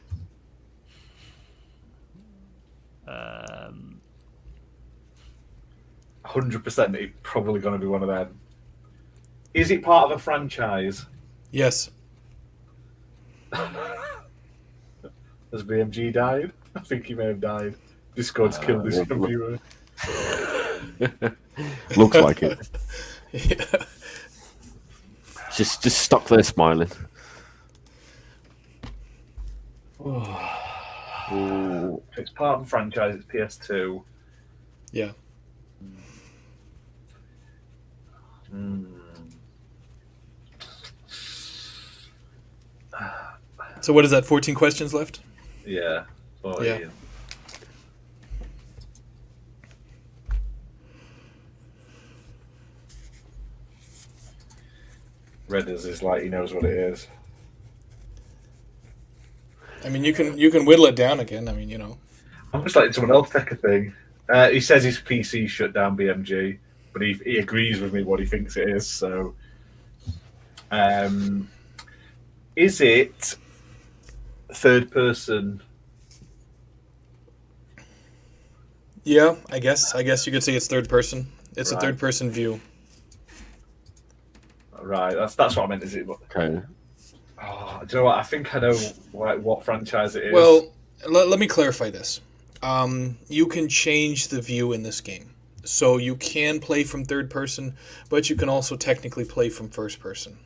100% it's probably going to be one of them. Is it part of a franchise? Yes. Has BMG died? I think he may have died. Discord's killed this computer. Looks like it. Yeah. Just stuck there smiling. If it's part of a franchise, it's PS2. Yeah. So what is that? 14 questions left? Yeah. Yeah. Red is like he knows what it is. I mean, you can whittle it down again. I mean, you know. I'm just letting someone else take a thing. He says his PC shut down BMG, but he agrees with me what he thinks it is. So, is it third person? Yeah, I guess you could say it's third person. It's Right. a third person view. Right, that's what I meant. Is it? Okay. Oh, do you know what? I think I know what franchise it is. Well, let me clarify this. You can change the view in this game. So you can play from third person, but you can also technically play from first person.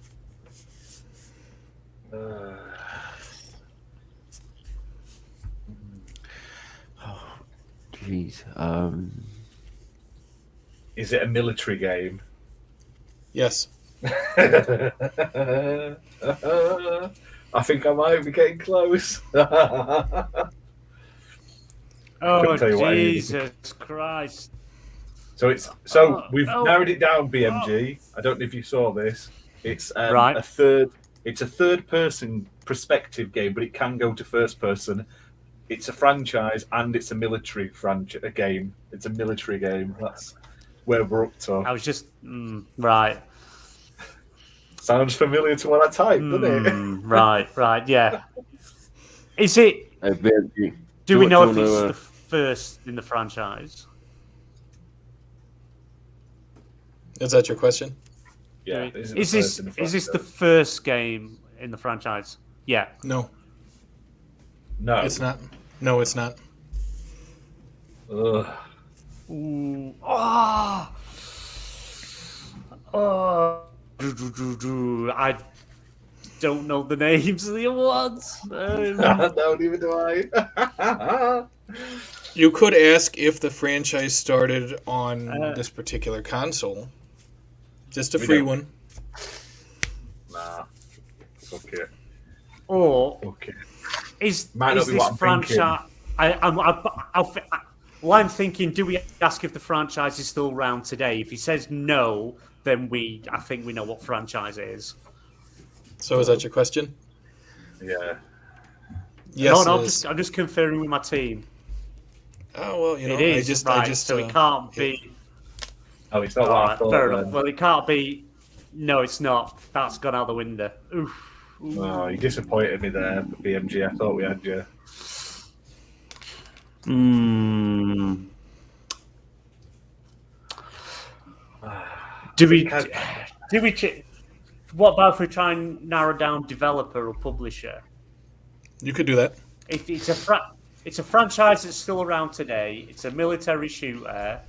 Jeez. Is it a military game? Yes. I think I might be getting close. Oh tell you what I need. Jesus Christ! So we've oh. narrowed it down, BMG. I don't know if you saw this. It's Right. It's a third person perspective game, but it can go to first person. It's a franchise and it's a military game. It's a military game. That's where we're up to. I was just right. Sounds familiar to what I typed, doesn't it? Right, yeah. Is it? Do we you know if wanna, it's the first in the franchise? Is that your question? Yeah. Is this the first game in the franchise? Yeah. No, No. it's not. No, it's not. Ugh. Ooh. Oh. Oh. I don't know the names of the other ones. Don't even do I. You could ask if the franchise started on this particular console. Just a free one. Nah. Okay. Or Okay. is Might not be this what I'm franchise? I'm thinking. Do we ask if the franchise is still around today? If he says no, then I think we know what franchise it is. So is that your question? Yeah. Yes, no, it is. I'm just conferring with my team. Oh well, you know, It is I right, just. so it can't be. Oh, it's not All what I right, thought. fair Then. enough. Well, it can't be. No, it's not. That's gone out the window. Oof. Oh, you disappointed me there, BMG. I thought we had you. Do we? What about if we try and narrow down developer or publisher? You could do that. If it's a franchise that's still around today. It's a military shooter.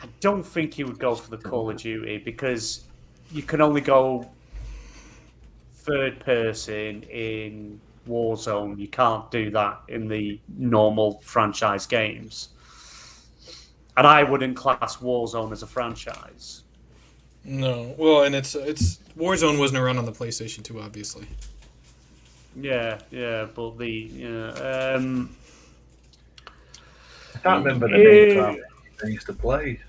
I don't think you would go for the Call of Duty because you can only go third person in Warzone. You can't do that in the normal franchise games. And I wouldn't class Warzone as a franchise. No, well, and it's Warzone wasn't around on the PlayStation 2, obviously. Yeah, but I can't remember the names I used to play.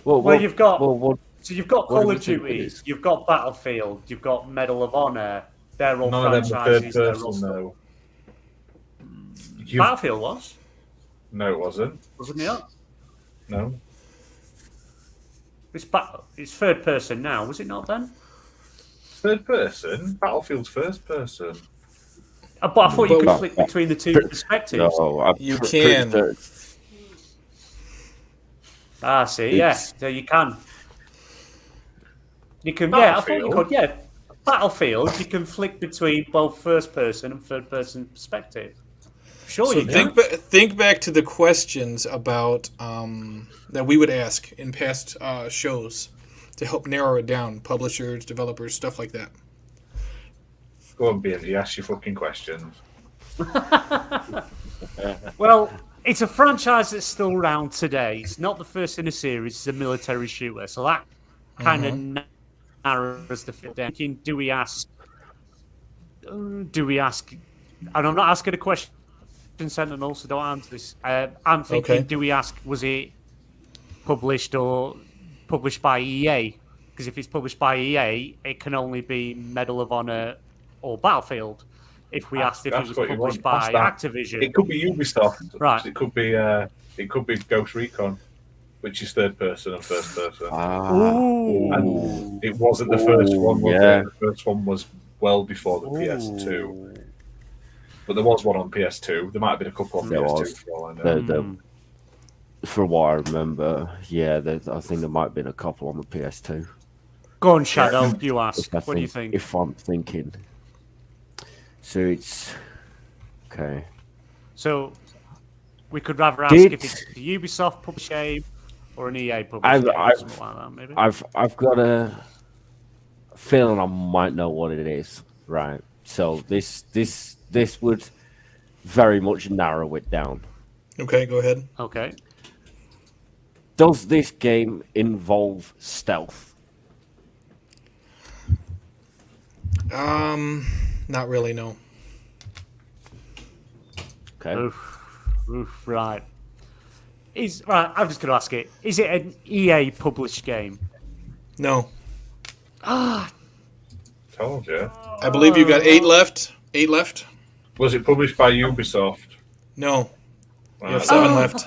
Well, you've got what Call do of you think it Duty, is? you've got Battlefield, you've got Medal of Honor. They're all None of them were third franchises. They're all person, still... though. Battlefield was, No, it wasn't. wasn't it? No. It's third person now, was it not then? Third person? Battlefield's first person. But I thought you could But- flick between the two perspectives. No, You can. See, yeah, so you can. You can, yeah, I thought you could, yeah. Battlefield, you can flick between both first person and third person perspective. Sure, So you can. think back to the questions about that we would ask in past shows to help narrow it down. Publishers, developers, stuff like that. Go on, BMG, ask your fucking questions. Well, it's a franchise that's still around today. It's not the first in a series. It's a military shooter, so that kind of narrows the fit down. Do we ask? And I'm not asking a question, Sentinel, so don't answer this. I'm thinking, Okay. do we ask? Was it published by EA? Because if it's published by EA, it can only be Medal of Honor or Battlefield. If we asked if it That's was what you published want. by That's Activision, It could be Ubisoft. Right. It could be Ghost Recon, which is third person and first person. Ooh. And it wasn't the first one, was yeah. it? The first one was well before the PS2. But there was one on PS2. There might have been a couple on There PS2. was. For all I know. For what I remember, yeah, I think there might have been a couple on the PS2. Go on, Shadow. You ask. If I What do you think? If I'm thinking. So it's... Okay. So we could rather ask Did- if it's a Ubisoft published game or an EA published game, or something like that, maybe. I've got a feeling I might know what it is, right? So this would very much narrow it down. Okay, go ahead. Okay. Does this game involve stealth? Not really, no. Okay. Oof, right. I'm just going to ask it. Is it an EA published game? No. Told you. I believe you got 8 left. 8 left? Was it published by Ubisoft? No. You have Right. 7 left.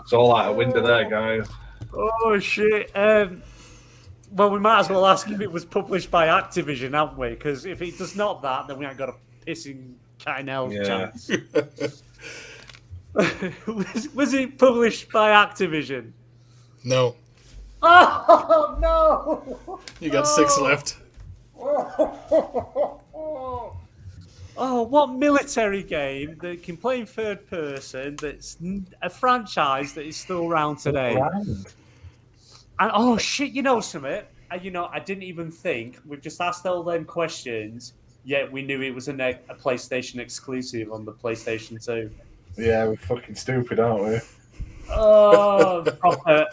It's all out a window there, guys. Oh, shit. Well, we might as well ask if it was published by Activision, haven't we? Because if it does not that, then we ain't got a pissing cat in hell chance. was it published by Activision? No. Oh, no! You got 6 left. Oh, what military game that can play in third person that's a franchise that is still around today? Around. And oh shit, you know something? I didn't even think. We've just asked all them questions, yet we knew it was a PlayStation exclusive on the PlayStation 2. Yeah, we're fucking stupid, aren't we? Oh, proper.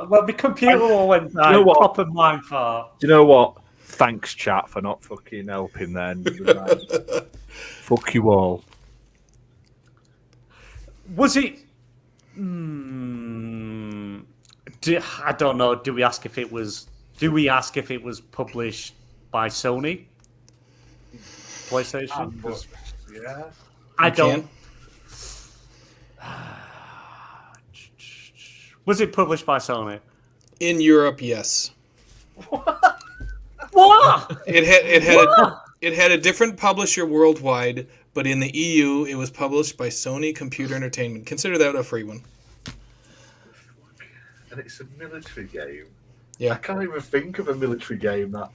Well, the computer all went down. You know what? Proper mind fart. Do you know what? Thanks, chat, for not fucking helping then. Fuck you all. Was it? I don't know. Do we ask if it was published by Sony? PlayStation? Yeah. I don't. Can. Was it published by Sony? In Europe, yes. What? It had a different publisher worldwide, but in the EU, it was published by Sony Computer Entertainment. Consider that a free one. And it's a military game. Yeah. I can't even think of a military game that.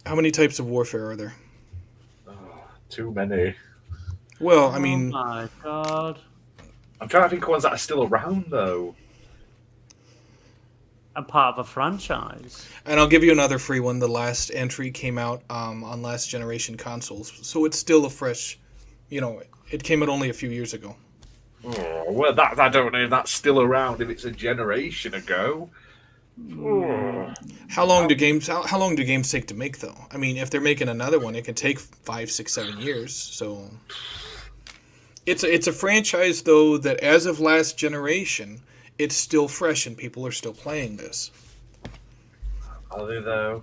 How many types of warfare are there? Too many. Well, I mean, Oh my god. I'm trying to think of ones that are still around, though. I'm part of a franchise. and I'll give you another free one. The last entry came out on last generation consoles, so it's still a fresh. It came out only a few years ago. Oh, well, that I don't know if that's still around. If it's a generation ago. Oh. How long do games take to make, though? I mean, if they're making another one, it can take 5, 6, 7 years. So it's a franchise, though, that as of last generation, it's still fresh and people are still playing this. Are they though?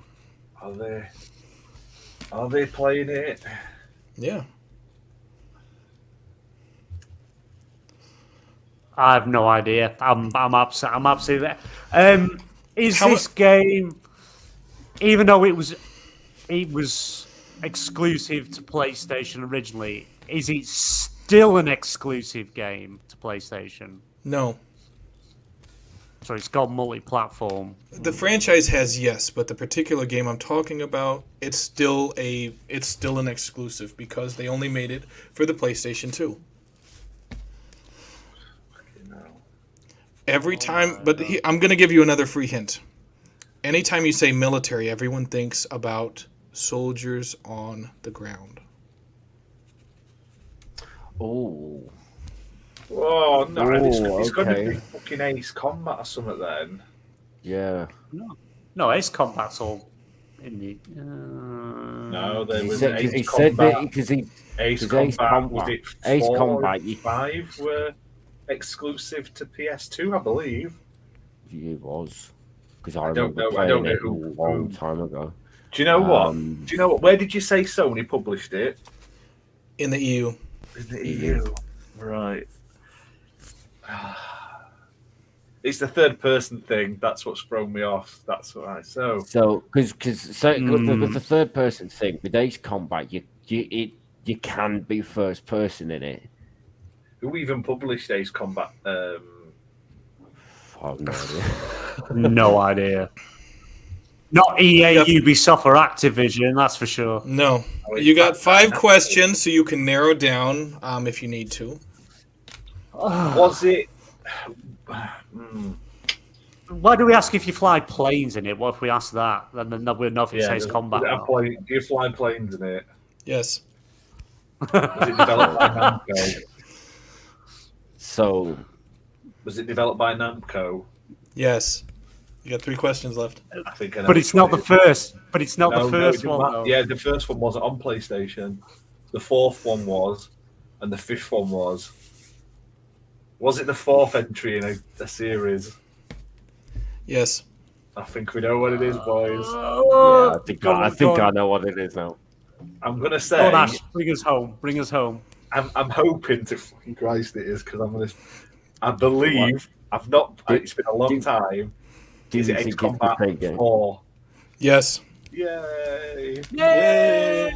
Are they playing it? Yeah. I have no idea. I'm absolutely. Is How- this game, even though it was exclusive to PlayStation originally, is it still an exclusive game to PlayStation? No. So it's got multi-platform. The franchise has, yes, but the particular game I'm talking about, it's still an exclusive because they only made it for the PlayStation 2. Every time, but I'm going to give you another free hint. Anytime you say military, everyone thinks about soldiers on the ground. Oh, Oh no! It's going to okay. be fucking Ace Combat or something then. yeah. No, Ace Combat's all in the. No, there He was said, Ace he said Combat. that because he Ace Ace Combat, Combat- was it Ace 4 Combat, and 5 were exclusive to PS2, I believe. he was because I don't remember know- I don't playing know it who- a long time ago. Do you know what? Um, Do you know what? Where did you say Sony published it? In the EU. In the EU. Right. It's the third person thing. That's what's thrown me off. That's why. So because with the third person thing with Ace Combat, you can be first person in it. who even published Ace Combat? I have no idea. No idea. Not EA, Ubisoft, or Activision, that's for sure. No. You got 5 questions, so you can narrow down if you need to. Was it? Why do we ask if you fly planes in it? What if we ask that? Then we'll know if it says combat. Do you fly planes in it? Yes. Was it developed by Namco? So Was it developed by Namco? Yes. You got 3 questions left. I think I know But it's which not one the it is. first. But it's not No, the no, it first didn't one. matter. Though. Yeah, the first one wasn't on PlayStation. The fourth one was, and the fifth one was. Was it the fourth entry in a series? Yes. I think we know what it is, boys. yeah, I think I know what it is now. I'm gonna say. Go on, Ash, bring us home. Bring us home. I'm hoping to fucking Christ it is because I'm gonna. I believe I've not. It's been a long time. Do Is you it Ace think it's the Combat same game? 4? Yes. Yay! Yay!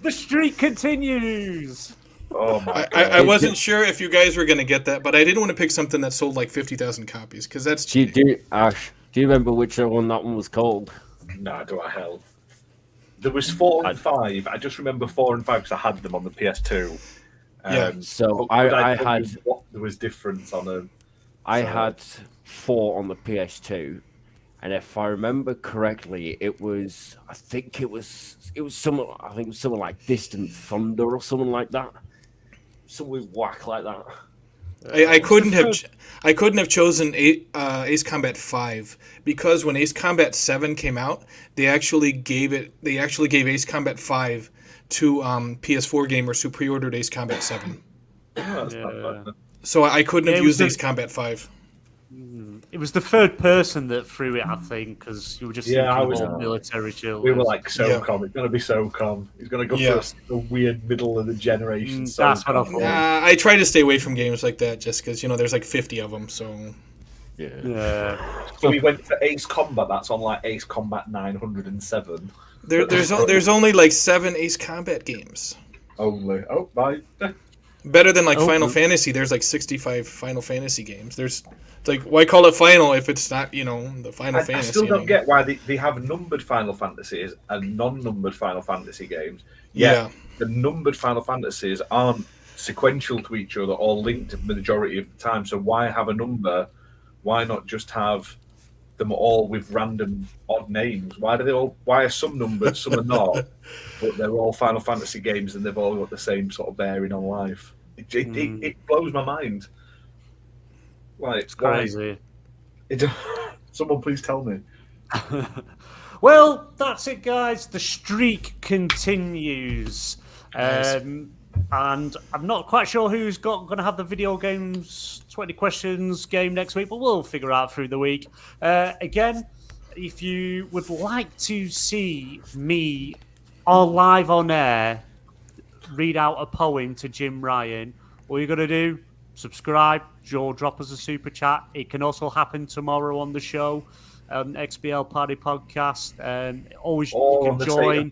The streak continues. Oh my god! I wasn't sure if you guys were going to get that, but I didn't want to pick something that sold like 50,000 copies, because that's cheating. Ash, do you remember which one that one was called? Nah, do I hell? There was 4 and 5. I just remember 4 and 5 because I had them on the PS2. Yeah. So but I told had you what there was difference on them. I So- had 4 on the PS2, and if I remember correctly, I think it was something like Distant Thunder or something like that. Something whack like that. I couldn't have chosen Ace Combat 5 because when Ace Combat 7 came out, they actually gave Ace Combat 5 to PS4 gamers who pre-ordered Ace Combat 7. Oh, that's not bad. So I couldn't have it used was Ace Combat 5. It was the third person that threw it, I think, because you were just Yeah, thinking I was- about military children. We were like SOCOM. It's going to be SOCOM. He's going to go Yeah. for a weird middle of the generation. That's what I SOCOM. thought. I try to stay away from games like that just because there's like 50 of them. So Yeah. So we went for Ace Combat. That's on like Ace Combat 907 there's only like 7 Ace Combat games. only. Oh, bye. Better than like Oh, Final good. Fantasy. There's like 65 Final Fantasy games. It's like, why call it Final if it's not the Final Fantasy? I still don't get why they have numbered Final Fantasies and non-numbered Final Fantasy games. Yeah. The numbered Final Fantasies aren't sequential to each other or linked the majority of the time. So why have a number? Why not just have them all with random odd names? Why are some numbered, some are not? But they're all Final Fantasy games and they've all got the same sort of bearing on life. It blows my mind. Like, It's crazy. Someone please tell me. Well, that's it, guys. The streak continues. Nice. And I'm not quite sure who's going to have the video games 20 questions game next week, but we'll figure out through the week. Again, if you would like to see me live on air read out a poem to Jim Ryan, all you got to do, subscribe, Joe, drop us a super chat. It can also happen tomorrow on the show, XBL Party Podcast. Always you can join.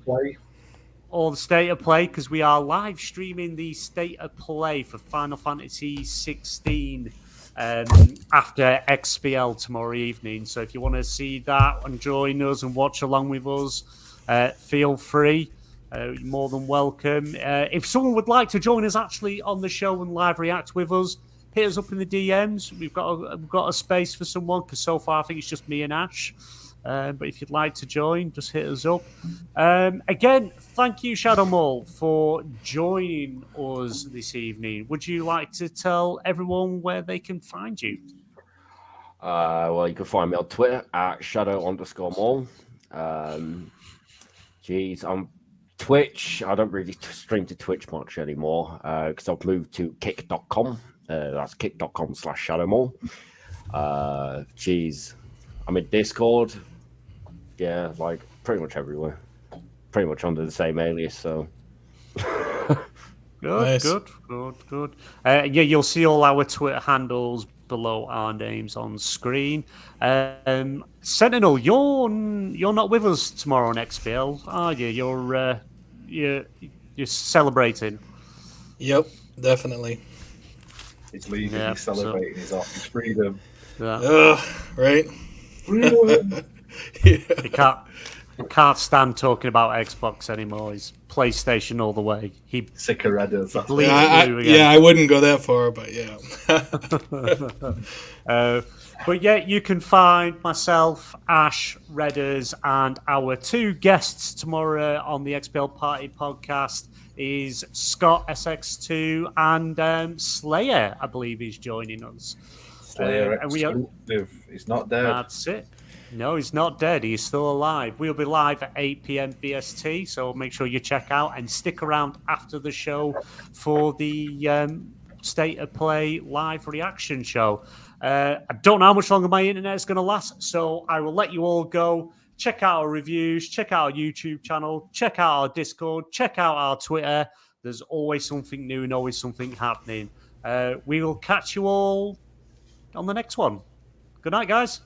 Or the State of Play, because we are live streaming the State of Play for Final Fantasy 16 after XBL tomorrow evening. So if you want to see that and join us and watch along with us, feel free. You're more than welcome. If someone would like to join us actually on the show and live react with us, hit us up in the DMs. We've got a space for someone, because so far I think it's just me and Ash. But if you'd like to join, just hit us up. Again, thank you, Shadow Mall, for joining us this evening. Would you like to tell everyone where they can find you? Well, you can find me on Twitter at shadow_mall. On Twitch, I don't really stream to Twitch much anymore because I've moved to kick.com. That's kick.com/shadowmall. I'm in Discord. Yeah, like pretty much everywhere. Pretty much under the same alias, so. Good, Nice. good. Yeah, you'll see all our Twitter handles below our names on screen. Sentinel, you're not with us tomorrow on XBL, are you? You're celebrating. Yep, definitely. He's leaving. Yeah, He's celebrating his freedom. Yeah. Right. Freedom. He can't stand talking about Xbox anymore. He's PlayStation all the way. He Sick of Reddit. That's bleeds Yeah, blue again. I wouldn't go that far, but yeah. But yeah, you can find myself, Ash, Redders, and our 2 guests tomorrow on the XBL Party podcast is Scott SX2 and Slayer, I believe, is joining us. Slayer And we are- exclusive. He's not dead. That's it. No, he's not dead. He's still alive. We'll be live at 8 p.m. BST, so make sure you check out and stick around after the show for the State of Play live reaction show. I don't know how much longer my internet is going to last, so I will let you all go. Check out our reviews, check out our YouTube channel, check out our Discord, check out our Twitter. There's always something new and always something happening. We will catch you all on the next one. Good night, guys.